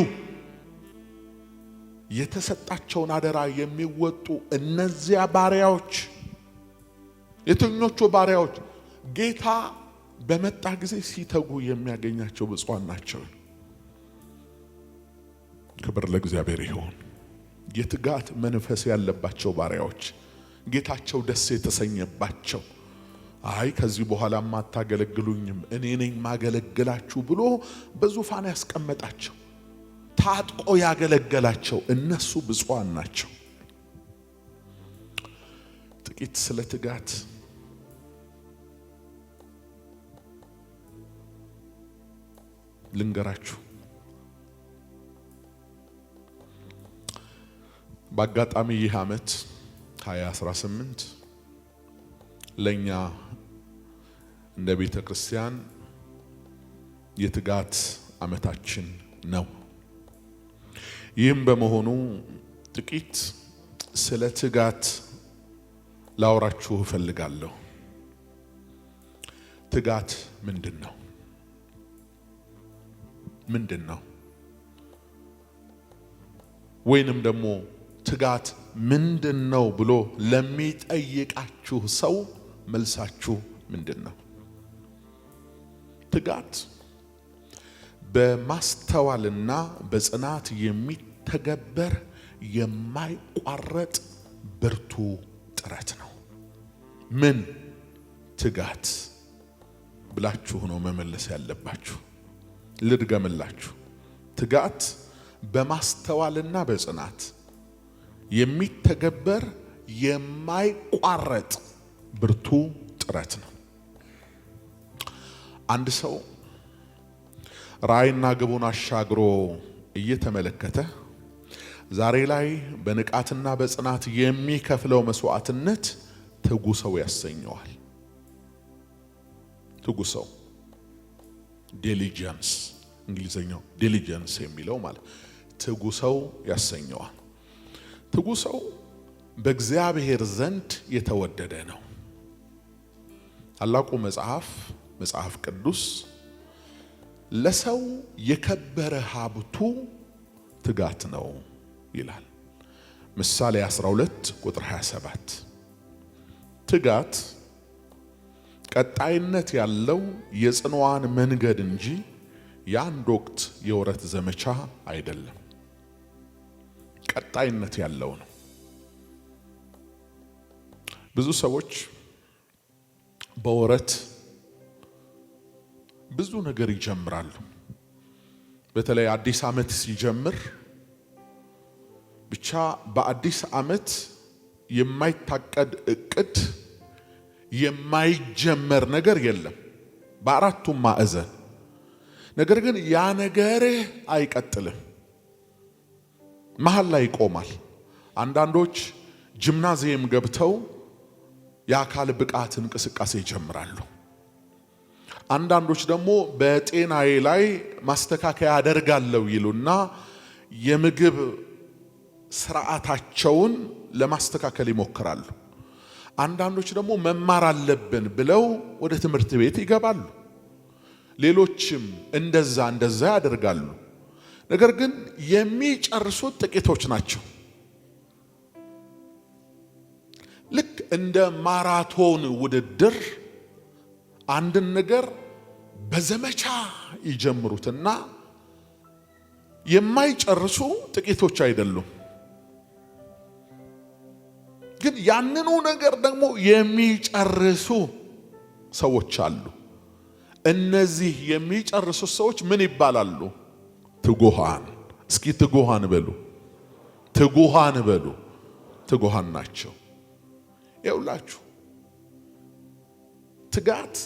የተሰጣቸውን አደራ የሚወጡ እነዚያ ባሪያዎች። የትኞቹ ባሪያዎች? ጌታ በመጣ ጊዜ ሲተጉ የሚያገኛቸው ብፁዓን ናቸው። ክብር ለእግዚአብሔር ይሁን። የትጋት መንፈስ ያለባቸው ባሪያዎች፣ ጌታቸው ደስ የተሰኘባቸው፣ አይ ከዚህ በኋላ ማታገለግሉኝም እኔ ነኝ ማገለግላችሁ ብሎ በዙፋን ያስቀመጣቸው፣ ታጥቆ ያገለገላቸው እነሱ ብፁዓን ናቸው። ጥቂት ስለ ትጋት ልንገራችሁ። በአጋጣሚ ይህ ዓመት 2018 ለኛ እንደ ቤተ ክርስቲያን የትጋት ዓመታችን ነው። ይህም በመሆኑ ጥቂት ስለ ትጋት ላወራችሁ እፈልጋለሁ። ትጋት ምንድን ነው? ምንድን ነው? ወይንም ደግሞ ትጋት ምንድን ነው ብሎ ለሚጠይቃችሁ ሰው መልሳችሁ ምንድን ነው? ትጋት በማስተዋልና በጽናት የሚተገበር የማይቋረጥ ብርቱ ጥረት ነው። ምን ትጋት ብላችሁ ነው መመለስ ያለባችሁ። ልድገምላችሁ። ትጋት በማስተዋልና በጽናት የሚተገበር የማይቋረጥ ብርቱ ጥረት ነው። አንድ ሰው ራዕይና ግቡን አሻግሮ እየተመለከተ ዛሬ ላይ በንቃትና በጽናት የሚከፍለው መስዋዕትነት ትጉ ሰው ያሰኘዋል። ትጉ ሰው ዲሊጀንስ፣ እንግሊዘኛው ዲሊጀንስ የሚለው ማለት ትጉ ሰው ያሰኘዋል። ትጉ ሰው በእግዚአብሔር ዘንድ የተወደደ ነው። ታላቁ መጽሐፍ ቅዱስ ለሰው የከበረ ሀብቱ ትጋት ነው ይላል። ምሳሌ 12 ቁጥር 27 ትጋት ቀጣይነት ያለው የጽንዋን መንገድ እንጂ የአንድ ወቅት የወረት ዘመቻ አይደለም። ቀጣይነት ያለው ነው። ብዙ ሰዎች በወረት ብዙ ነገር ይጀምራሉ። በተለይ አዲስ ዓመት ሲጀምር ብቻ በአዲስ ዓመት የማይታቀድ እቅድ የማይጀመር ነገር የለም በአራቱም ማዕዘን። ነገር ግን ያ ነገር አይቀጥልም፣ መሃል ላይ ይቆማል። አንዳንዶች ጂምናዚየም ገብተው የአካል ብቃት እንቅስቃሴ ይጀምራሉ። አንዳንዶች ደግሞ በጤናዬ ላይ ማስተካከያ አደርጋለሁ ይሉና የምግብ ስርዓታቸውን ለማስተካከል ይሞክራሉ። አንዳንዶች ደግሞ መማር አለብን ብለው ወደ ትምህርት ቤት ይገባሉ። ሌሎችም እንደዛ ያደርጋሉ። ነገር ግን የሚጨርሱት ጥቂቶች ናቸው። ልክ እንደ ማራቶን ውድድር አንድን ነገር በዘመቻ ይጀምሩትና የማይጨርሱ ጥቂቶች አይደሉም። ግን ያንኑ ነገር ደግሞ የሚጨርሱ ሰዎች አሉ። እነዚህ የሚጨርሱ ሰዎች ምን ይባላሉ? ትጉሃን። እስኪ ትጉሃን በሉ። ትጉሃን በሉ። ትጉሃን ናቸው። ይኸውላችሁ ትጋት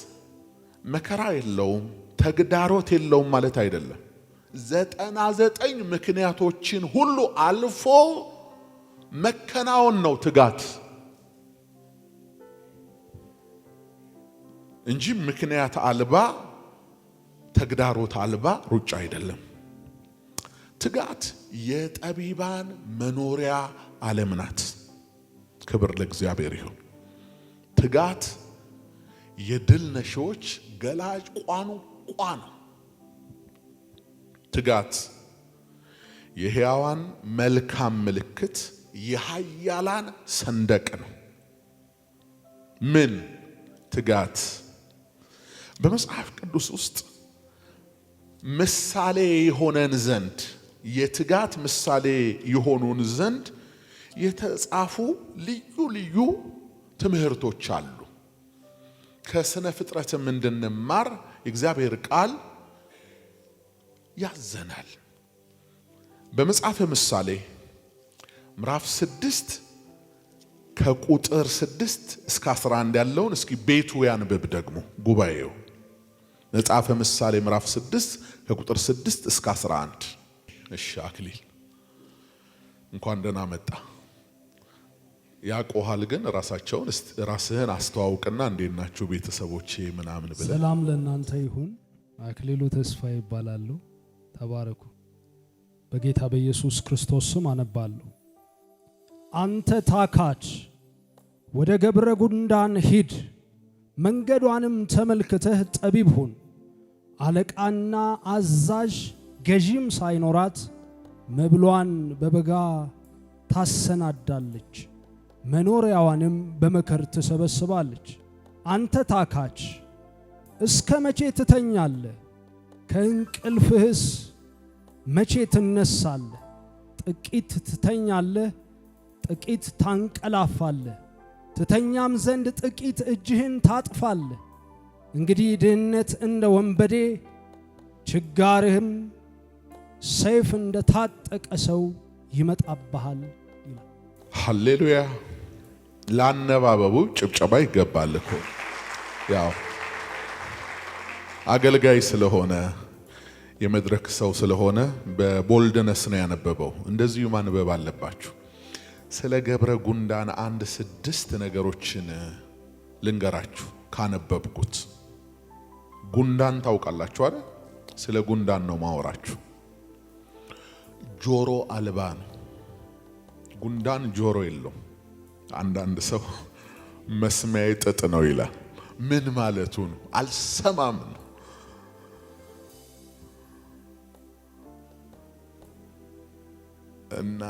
መከራ የለውም ተግዳሮት የለውም ማለት አይደለም። 99 ምክንያቶችን ሁሉ አልፎ መከናወን ነው ትጋት እንጂ ምክንያት አልባ ተግዳሮት አልባ ሩጫ አይደለም። ትጋት የጠቢባን መኖሪያ ዓለም ናት። ክብር ለእግዚአብሔር ይሁን። ትጋት የድል ነሺዎች ገላጭ ቋንቋ ነው። ትጋት የሕያዋን መልካም ምልክት የኃያላን ሰንደቅ ነው። ምን ትጋት በመጽሐፍ ቅዱስ ውስጥ ምሳሌ የሆነን ዘንድ የትጋት ምሳሌ የሆኑን ዘንድ የተጻፉ ልዩ ልዩ ትምህርቶች አሉ። ከስነ ፍጥረትም እንድንማር የእግዚአብሔር ቃል ያዘናል። በመጽሐፈ ምሳሌ ምዕራፍ 6 ከቁጥር 6 እስከ 11 ያለውን እስኪ ቤቱ ያንብብ ደግሞ ጉባኤው። መጽሐፈ ምሳሌ ምዕራፍ 6 ከቁጥር 6 እስከ 11። እሺ አክሊል እንኳን ደህና መጣ። ያቆሃል ግን ራስህን አስተዋውቅና እንዴት ናችሁ ቤተሰቦቼ ምናምን ብለህ። ሰላም ለእናንተ ይሁን። አክሊሉ ተስፋ ይባላሉ። ተባረኩ። በጌታ በኢየሱስ ክርስቶስ ስም አነባለሁ። አንተ ታካች ወደ ገብረ ጉንዳን ሂድ፣ መንገዷንም ተመልክተህ ጠቢብ ሁን። አለቃና አዛዥ ገዢም ሳይኖራት መብሏን በበጋ ታሰናዳለች፣ መኖሪያዋንም በመከር ትሰበስባለች። አንተ ታካች እስከ መቼ ትተኛለህ? ከእንቅልፍህስ መቼ ትነሳለህ? ጥቂት ትተኛለህ፣ ጥቂት ታንቀላፋለህ፣ ትተኛም ዘንድ ጥቂት እጅህን ታጥፋለህ። እንግዲህ ድህነት እንደ ወንበዴ ችጋርህም ሰይፍ እንደ ታጠቀ ሰው ይመጣብሃል ይላል። ሃሌሉያ! ለአነባበቡ ጭብጨባ ይገባል እኮ። ያው አገልጋይ ስለሆነ የመድረክ ሰው ስለሆነ በቦልድነስ ነው ያነበበው። እንደዚሁ ማንበብ አለባችሁ። ስለ ገብረ ጉንዳን 6 ነገሮችን ልንገራችሁ ካነበብኩት። ጉንዳን ታውቃላችሁ አይደል? ስለ ጉንዳን ነው ማወራችሁ። ጆሮ አልባ ነው። ጉንዳን ጆሮ የለውም። አንዳንድ ሰው መስሚያዬ ጥጥ ነው ይላል። ምን ማለቱ ነው? አልሰማም ነው። እና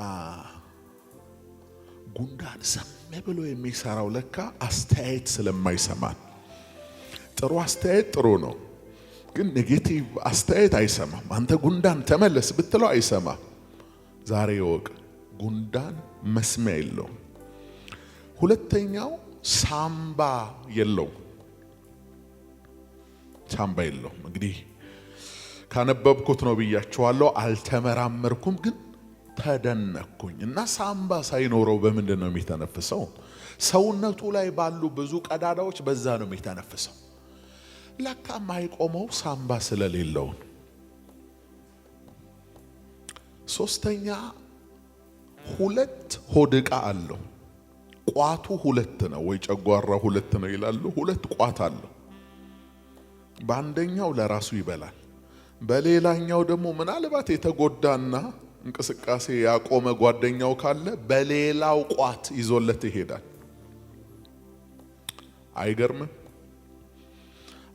ጉንዳን ዝም ብሎ የሚሰራው ለካ አስተያየት ስለማይሰማን። ጥሩ አስተያየት ጥሩ ነው፣ ግን ኔጌቲቭ አስተያየት አይሰማም። አንተ ጉንዳን ተመለስ ብትለው አይሰማም። ዛሬ ወቅ ጉንዳን መስሚያ የለውም። ሁለተኛው ሳምባ የለውም። ሳምባ የለውም። እንግዲህ ካነበብኩት ነው ብያችኋለሁ። አልተመራመርኩም ግን ተደነቅኩኝ። እና ሳምባ ሳይኖረው በምንድን ነው የሚተነፍሰው? ሰውነቱ ላይ ባሉ ብዙ ቀዳዳዎች በዛ ነው የሚተነፍሰው። ለካ የማይቆመው ሳምባ ስለሌለው። ሶስተኛ 2 ሆድ ዕቃ አለው። ቋቱ 2 ነው ወይ ጨጓራ 2 ነው ይላሉ። 2 ቋት አለው። በአንደኛው ለራሱ ይበላል፣ በሌላኛው ደግሞ ምናልባት የተጎዳና እንቅስቃሴ ያቆመ ጓደኛው ካለ በሌላው ቋት ይዞለት ይሄዳል። አይገርምም?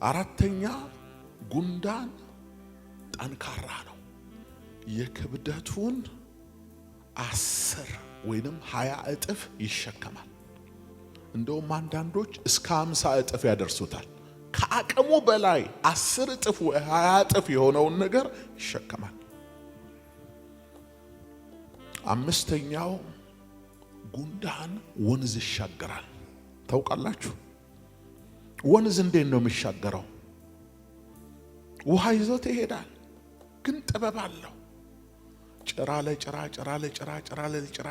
አራተኛ ጉንዳን ጠንካራ ነው። የክብደቱን 10 ወይንም 20 እጥፍ ይሸከማል። እንደውም አንዳንዶች እስከ 50 እጥፍ ያደርሱታል። ከአቅሙ በላይ 10 እጥፍ ወይ 20 እጥፍ የሆነውን ነገር ይሸከማል። አምስተኛው ጉንዳን ወንዝ ይሻገራል። ታውቃላችሁ? ወንዝ እንዴት ነው የሚሻገረው? ውሃ ይዞት ይሄዳል፣ ግን ጥበብ አለው። ጭራ ለጭራ ጭራ ለጭራ ጭራ ለጭራ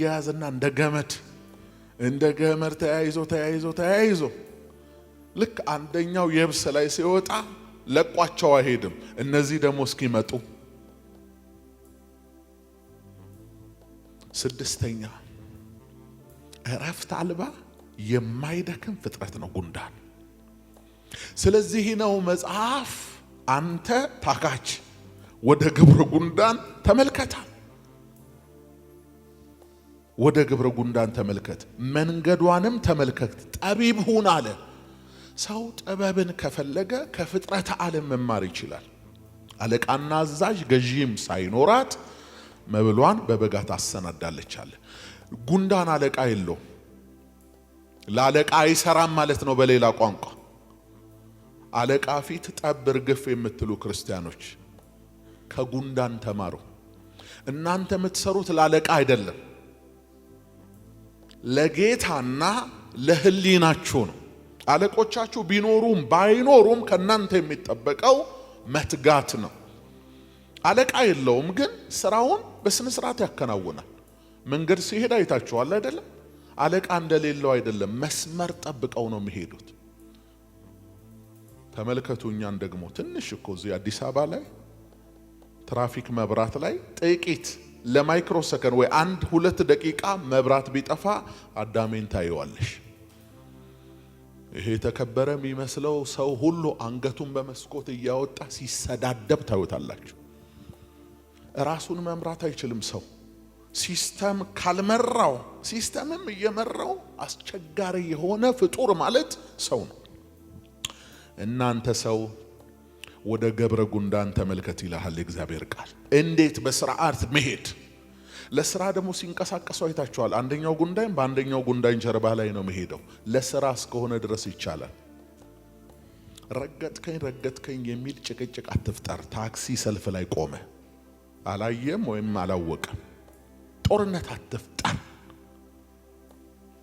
ያዝና እንደ ገመድ ተያይዞ ልክ አንደኛው የብስ ላይ ሲወጣ ለቋቸው አይሄድም። እነዚህ ደግሞ እስኪመጡ። ስድስተኛ እረፍት አልባ የማይደክም ፍጥረት ነው ጉንዳን። ስለዚህ ነው መጽሐፍ አንተ ታካች ወደ ግብረ ጉንዳን ተመልከታ፣ ወደ ግብረ ጉንዳን ተመልከት፣ መንገዷንም ተመልከት፣ ጠቢብ ሁን አለ። ሰው ጥበብን ከፈለገ ከፍጥረት ዓለም መማር ይችላል። አለቃና አዛዥ ገዢም ሳይኖራት መብሏን በበጋ ታሰናዳለች አለ። ጉንዳን አለቃ የለው፣ ለአለቃ አይሰራም ማለት ነው። በሌላ ቋንቋ አለቃ ፊት ጠብ እርግፍ የምትሉ ክርስቲያኖች ከጉንዳን ተማሩ። እናንተ የምትሰሩት ለአለቃ አይደለም፣ ለጌታና ለሕሊናችሁ ነው። አለቆቻችሁ ቢኖሩም ባይኖሩም ከናንተ የሚጠበቀው መትጋት ነው። አለቃ የለውም፣ ግን ስራውን በስነ ስርዓት ያከናውናል። መንገድ ሲሄድ አይታችኋል አይደለም? አለቃ እንደሌለው አይደለም፣ መስመር ጠብቀው ነው የሚሄዱት። ተመልከቱኛን ደግሞ ትንሽ እኮ እዚህ አዲስ አበባ ላይ ትራፊክ መብራት ላይ ጥቂት ለማይክሮ ሰከንድ ወይ 1-2 ደቂቃ መብራት ቢጠፋ አዳሜን ታየዋለሽ። ይሄ ተከበረ የሚመስለው ሰው ሁሉ አንገቱን በመስኮት እያወጣ ሲሰዳደብ ታዩታላችሁ። ራሱን መምራት አይችልም ሰው። ሲስተም ካልመራው፣ ሲስተምም እየመራው አስቸጋሪ የሆነ ፍጡር ማለት ሰው ነው። እናንተ ሰው ወደ ገብረ ጉንዳን ተመልከት ይላል የእግዚአብሔር ቃል። እንዴት በስርዓት መሄድ። ለስራ ደግሞ ሲንቀሳቀሱ አይታችኋል። አንደኛው ጉንዳን በአንደኛው ጉንዳን ጀርባ ላይ ነው መሄደው። ለስራ እስከሆነ ድረስ ይቻላል። ረገጥከኝ የሚል ጭቅጭቅ አትፍጠር። ታክሲ ሰልፍ ላይ ቆመ አላየም ወይም አላወቀም፣ ጦርነት አትፍጠር።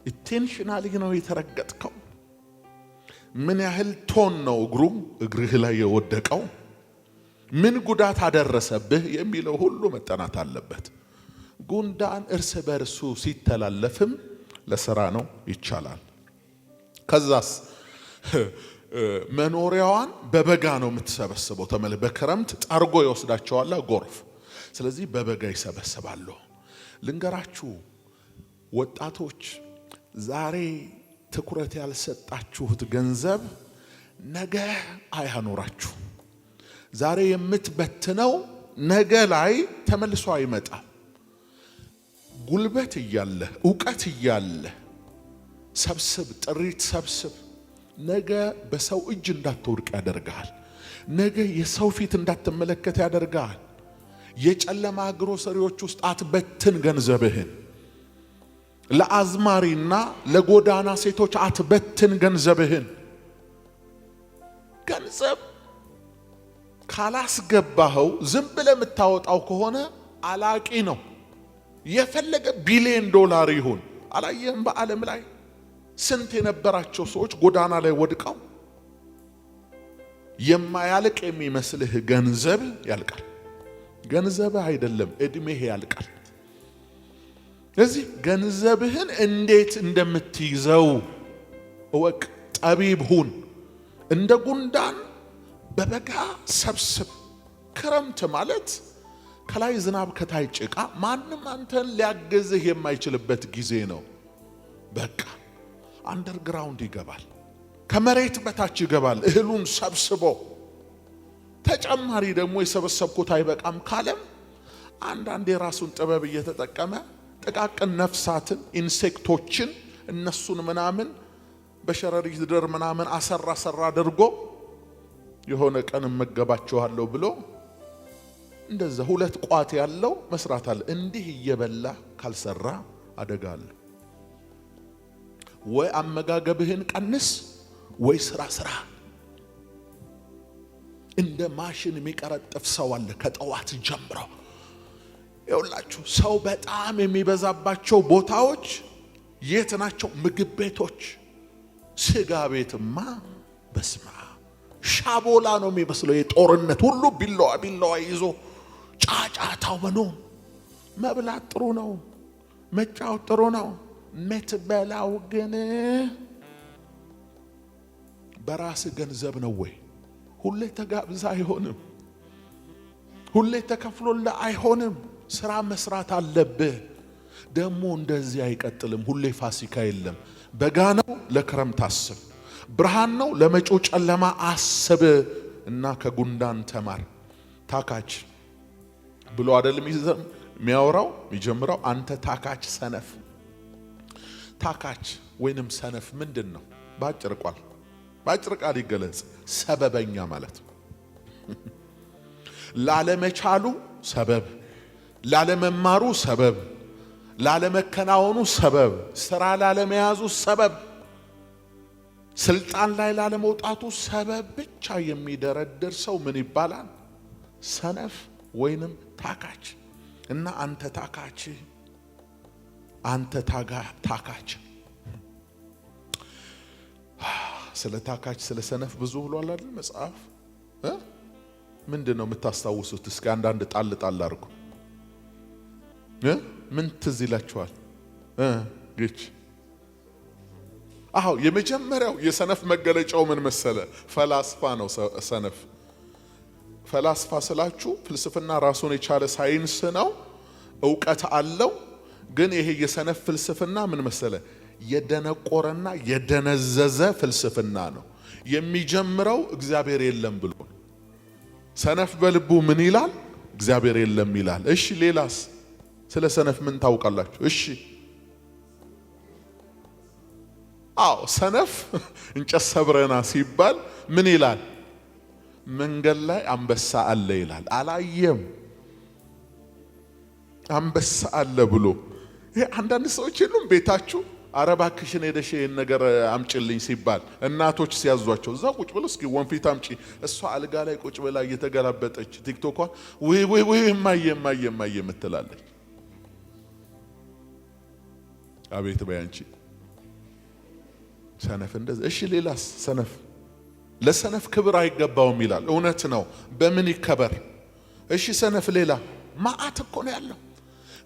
ኢንቴንሽናሊ ነው የተረገጥከው። ምን ያህል ቶን ነው እግርህ ላይ የወደቀው? ምን ጉዳት አደረሰብህ የሚለው ሁሉ መጠናት አለበት። ጉንዳን እርስ በርሱ ሲተላለፍም ለስራ ነው፣ ይቻላል። ከዛስ መኖሪያዋን በበጋ ነው የምትሰበስበው። በክረምት ጠርጎ ይወስዳቸዋል ጎርፍ። ስለዚህ በበጋ ይሰበስባሉ። ልንገራችሁ ወጣቶች፣ ዛሬ ትኩረት ያልሰጣችሁት ገንዘብ ነገ አያኖራችሁ። ዛሬ የምትበትነው ነገ ላይ ተመልሶ አይመጣም። ጉልበት እያለ ዕውቀት እያለ ሰብስብ፣ ጥሪት ሰብስብ። ነገ በሰው እጅ እንዳትወድቅ ያደርጋል። ነገ የሰው ፊት እንዳትመለከት ያደርጋል። የጨለማ ግሮሰሪዎች ውስጥ አትበትን ገንዘብህን። ለአዝማሪና ለጎዳና ሴቶች አትበትን ገንዘብህን። ገንዘብ ካላስገባኸው ዝም ብለህ የምታወጣው ከሆነ አላቂ ነው። የፈለገ ቢሊዮን ዶላር ይሁን። አላየህም? በዓለም ላይ ስንት የነበራቸው ሰዎች ጎዳና ላይ ወድቀው የማያልቅ የሚመስልህ ገንዘብ ያልቃል። ገንዘብ አይደለም እድሜህ ያልቃል። ስለዚህ ገንዘብህን እንዴት እንደምትይዘው እወቅ፣ ጠቢብ ሁን። እንደ ጉንዳን በበጋ ሰብስብ። ክረምት ማለት ከላይ ዝናብ ከታይ ጭቃ፣ ማንም አንተን ሊያገዝህ የማይችልበት ጊዜ ነው። በቃ አንደርግራውንድ ይገባል። ከመሬት በታች ይገባል እህሉን ሰብስቦ። ተጨማሪ ደግሞ የሰበሰብኩት አይበቃም ካለም አንዳንድ የራሱን ጥበብ እየተጠቀመ ጥቃቅን ነፍሳትን ኢንሴክቶችን እነሱን ምናምን በሸረሪት ድር ምናምን አሰራ አድርጎ የሆነ ቀን መገባቸዋለሁ ብሎ እንደዛ ሁለት ቋት ያለው መስራት አለ። እንዲህ እየበላ ካልሰራ አደጋል። ወይ አመጋገብህን ቀንስ ወይ ስራ። እንደ ማሽን የሚቀረጥፍ ሰው አለ ከጠዋት ጀምሮ። ይኸውላችሁ ሰው በጣም የሚበዛባቸው ቦታዎች የት ናቸው? ምግብ ቤቶች። ስጋ ቤትማ በስማ ሻቦላ ነው የሚመስለው። የጦርነት ሁሉ ቢላዋ ይዞ ጫጫታው በኖ። መብላት ጥሩ ነው፣ መጫወት ጥሩ ነው። ምትበላው ግን በራስ ገንዘብ ነው ወይ? ሁሌ ተጋብዛ አይሆንም። ሁሌ ተከፍሎልህ አይሆንም። ስራ መስራት አለብህ። ደግሞ እንደዚህ አይቀጥልም። ሁሌ ፋሲካ የለም። በጋ ነው፣ ለክረምት አስብ። ብርሃን ነው፣ ለመጪው ጨለማ አስብ እና ከጉንዳን ተማር። ታካች ብሎ አይደለም የሚያወራው የሚጀምረው። አንተ ታካች ሰነፍ። ታካች ወይንም ሰነፍ ምንድን ነው? ባጭር ቃል ይገለጽ፣ ሰበበኛ ማለት ነው። ላለመቻሉ ሰበብ፣ ላለመማሩ ሰበብ፣ ላለመከናወኑ ሰበብ፣ ስራ ላለመያዙ ሰበብ፣ ስልጣን ላይ ላለመውጣቱ ሰበብ ብቻ የሚደረድር ሰው ምን ይባላል? ሰነፍ ወይንም ታካች። እና አንተ ታካች፣ አንተ ታካች። ስለ ታካች ስለ ሰነፍ ብዙ ብሏል አይደል መጽሐፍ? ምንድነው የምታስታውሱት? እስኪ አንዳንድ ጣል አድርጉ። ምን ትዝ ይላችኋል? ግጭ አዎ፣ የመጀመሪያው የሰነፍ መገለጫው ምን መሰለ? ፈላስፋ ነው ሰነፍ። ፈላስፋ ስላችሁ ፍልስፍና ራሱን የቻለ ሳይንስ ነው፣ ዕውቀት አለው። ግን ይሄ የሰነፍ ፍልስፍና ምን መሰለ? የደነቆረና የደነዘዘ ፍልስፍና ነው። የሚጀምረው እግዚአብሔር የለም ብሎ። ሰነፍ በልቡ ምን ይላል? እግዚአብሔር የለም ይላል። እሺ ሌላስ? ስለ ሰነፍ ምን ታውቃላችሁ? እሺ አዎ፣ ሰነፍ እንጨት ሰብረና ሲባል ምን ይላል? መንገድ ላይ አንበሳ አለ ይላል። አላየም፣ አንበሳ አለ ብሎ። ይሄ አንዳንድ ሰዎች የሉም ቤታችሁ አረባክሽን ሄደሽ ይሄን ነገር አምጪልኝ ሲባል እናቶች ሲያዟቸው እዛ ቁጭ ብለው እስኪ ወንፊት አምጪ፣ እሷ አልጋ ላይ ቁጭ ብላ እየተገላበጠች ቲክቶኳን ወይ እማዬ ምትላለች። አቤት በያንቺ ሰነፍ እንደዚህ። እሺ ሌላስ? ሰነፍ ለሰነፍ ክብር አይገባውም ይላል። እውነት ነው። በምን ይከበር? እሺ ሰነፍ ሌላ ማአት እኮ ነው ያለው።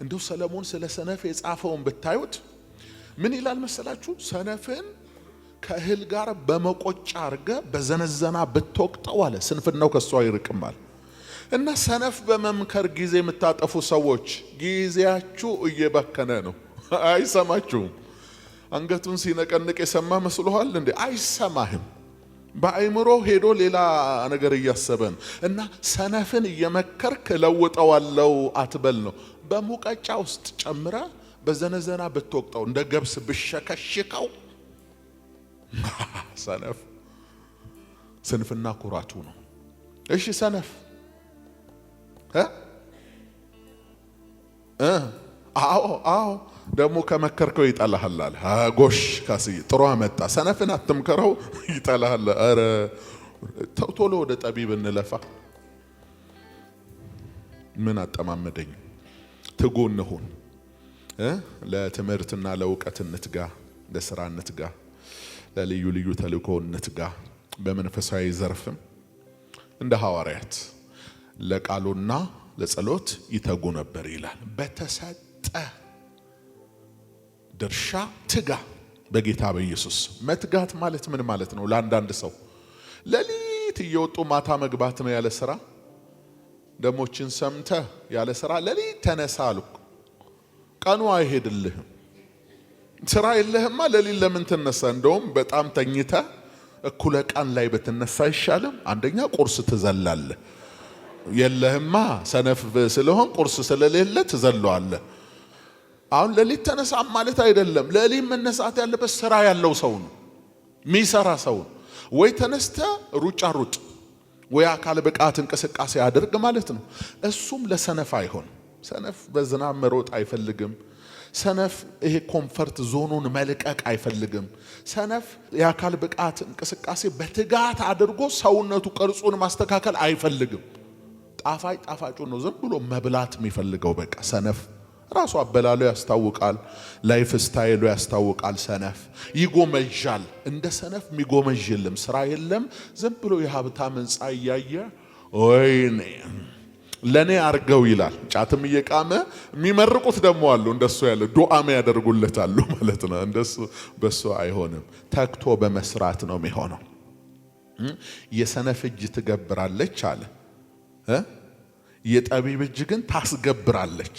እንደው ሰለሞን ስለ ሰነፍ የጻፈውን ብታዩት ምን ይላል መሰላችሁ? ሰነፍን ከእህል ጋር በመቆጫ አርገ በዘነዘና ብትወቅጠው አለ ስንፍናው ከሷ ይርቅማል። እና ሰነፍ በመምከር ጊዜ የምታጠፉ ሰዎች ጊዜያችሁ እየበከነ ነው። አይሰማችሁም? አንገቱን ሲነቀንቅ የሰማ መስሎሃል እንዴ? አይሰማህም። በአይምሮ ሄዶ ሌላ ነገር እያሰበን እና ሰነፍን እየመከርክ ለውጠዋለው አትበል ነው። በሙቀጫ ውስጥ ጨምረ በዘነዘና ብትወቅጠው እንደ ገብስ ብሸከሽከው ሰነፍ ስንፍና ኩራቱ ነው። እሺ ሰነፍ አዎ ደግሞ ከመከርከው ይጠላሃል አለ። ጎሽ ካስይ ጥሩ አመጣ። ሰነፍን አትምከረው ይጠላሃል። አረ ቶሎ ወደ ጠቢብ እንለፋ። ምን አጠማመደኝ። ትጉ እንሁን። ለትምህርትና ለእውቀት እንትጋ፣ ለስራ እንትጋ፣ ለልዩ ልዩ ተልእኮ እንትጋ። በመንፈሳዊ ዘርፍም እንደ ሐዋርያት ለቃሉና ለጸሎት ይተጉ ነበር ይላል። በተሰጠ ድርሻ ትጋ። በጌታ በኢየሱስ መትጋት ማለት ምን ማለት ነው? ለአንዳንድ ሰው ሌሊት እየወጡ ማታ መግባት ነው ያለ ስራ። ደሞችን ሰምተ ያለ ስራ ሌሊት ተነሳ አሉ። ቀኑ አይሄድልህም። ስራ የለህማ ሌሊት ለምን ትነሳ? እንደውም በጣም ተኝተ እኩለ ቀን ላይ በተነሳ አይሻልም? አንደኛ ቁርስ ትዘላለህ። የለህማ ሰነፍ ስለሆን ቁርስ ስለሌለ ትዘለዋለህ። አሁን ሌሊት ተነሳ ማለት አይደለም። ሌሊት መነሳት ያለበት ስራ ያለው ሰው ነው፣ የሚሰራ ሰው ነው። ወይ ተነስተ ሩጫ ሩጥ፣ ወይ አካል ብቃት እንቅስቃሴ አድርግ ማለት ነው። እሱም ለሰነፍ አይሆን። ሰነፍ በዝናብ መሮጥ አይፈልግም። ሰነፍ ይሄ ኮምፈርት ዞኑን መልቀቅ አይፈልግም። ሰነፍ የአካል ብቃት እንቅስቃሴ በትጋት አድርጎ ሰውነቱ ቅርጹን ማስተካከል አይፈልግም። ጣፋጩ ነው ዝም ብሎ መብላት የሚፈልገው። በቃ ሰነፍ ራሱ አበላሉ ያስታውቃል፣ ላይፍ ስታይሉ ያስታውቃል። ሰነፍ ይጎመጃል። እንደ ሰነፍ የሚጎመጅ የለም። ስራ የለም። ዝም ብሎ የሀብታም ሕንፃ እያየ ወይኔ ለኔ አርገው ይላል። ጫትም እየቃመ የሚመርቁት ደግሞ አሉ። እንደሱ ያለ ዱዓም ያደርጉለታሉ ማለት ነው። እንደሱ በሱ አይሆንም። ተክቶ በመስራት ነው የሚሆነው። የሰነፍ እጅ ትገብራለች አለ፣ የጠቢብ እጅ ግን ታስገብራለች።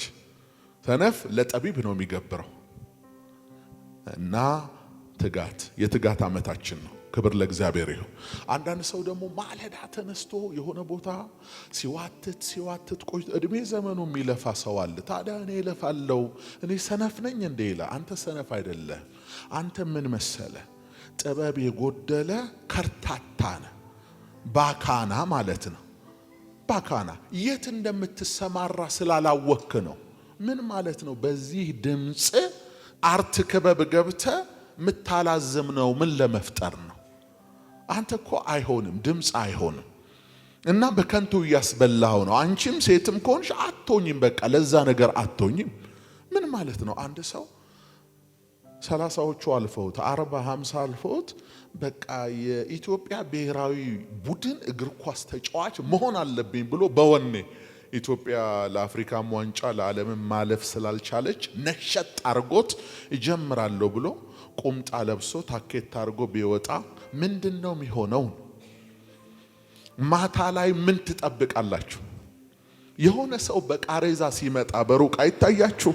ሰነፍ ለጠቢብ ነው የሚገብረው። እና ትጋት የትጋት ዓመታችን ነው። ክብር ለእግዚአብሔር ይሁን። አንዳንድ ሰው ደግሞ ማለዳ ተነስቶ የሆነ ቦታ ሲዋትት ቆይ እድሜ ዘመኑ የሚለፋ ሰው አለ። ታዲያ እኔ እለፋለሁ እኔ ሰነፍ ነኝ እንዴ ይላል። አንተ ሰነፍ አይደለህ። አንተ ምን መሰለ ጥበብ የጎደለ ከርታታ ነህ። ባካና ማለት ነው። ባካና የት እንደምትሰማራ ስላላወክ ነው። ምን ማለት ነው? በዚህ ድምፅ አርት ክበብ ገብተ ምታላዝም ነው። ምን ለመፍጠር ነው? አንተ እኮ አይሆንም፣ ድምፅ አይሆንም። እና በከንቱ እያስበላው ነው። አንቺም ሴትም ከሆንሽ አትሆኝም። በቃ ለዛ ነገር አትሆኝም። ምን ማለት ነው? አንድ ሰው 30ዎቹ አልፈውት 40 50 አልፈውት በቃ የኢትዮጵያ ብሔራዊ ቡድን እግር ኳስ ተጫዋች መሆን አለብኝ ብሎ በወኔ ኢትዮጵያ ለአፍሪካም ዋንጫ ለዓለምም ማለፍ ስላልቻለች ነሸጥ አርጎት ይጀምራለሁ ብሎ ቁምጣ ለብሶ ታኬት አርጎ ቢወጣ ምንድነው የሚሆነው? ማታ ላይ ምን ትጠብቃላችሁ? የሆነ ሰው በቃሬዛ ሲመጣ በሩቅ አይታያችሁ?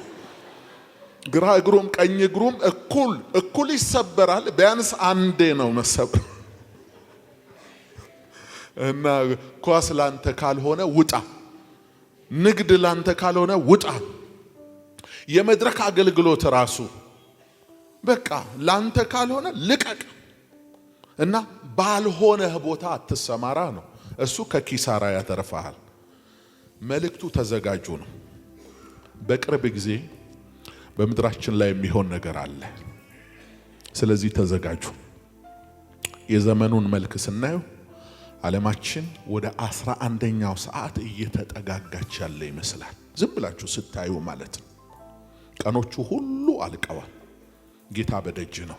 ግራ እግሩም ቀኝ እግሩም እኩል ይሰበራል። ቢያንስ አንዴ ነው መሰበር። እና ኳስ ላንተ ካልሆነ ውጣ፣ ንግድ ላንተ ካልሆነ ውጣ። የመድረክ አገልግሎት ራሱ በቃ ላንተ ካልሆነ ልቀቅ እና ባልሆነህ ቦታ አትሰማራ ነው። እሱ ከኪሳራ ያተርፋል። መልእክቱ ተዘጋጁ ነው። በቅርብ ጊዜ በምድራችን ላይ የሚሆን ነገር አለ። ስለዚህ ተዘጋጁ። የዘመኑን መልክ ስናየው ዓለማችን ወደ 11ኛው ሰዓት እየተጠጋጋች ያለ ይመስላል። ዝም ብላችሁ ስታዩ ማለት ነው። ቀኖቹ ሁሉ አልቀዋል። ጌታ በደጅ ነው።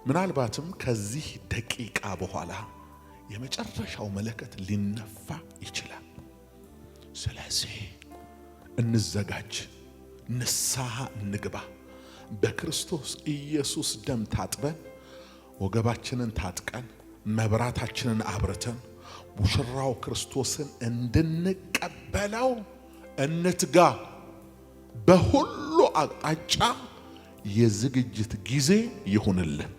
ምናልባትም ከዚህ ደቂቃ በኋላ የመጨረሻው መለከት ሊነፋ ይችላል። ስለዚህ እንዘጋጅ፣ ንስሐ እንግባ። በክርስቶስ ኢየሱስ ደም ታጥበን ወገባችንን ታጥቀን መብራታችንን አብርተን ሙሽራው ክርስቶስን እንድንቀበለው እንትጋ። በሁሉ አቅጣጫ የዝግጅት ጊዜ ይሁንልን።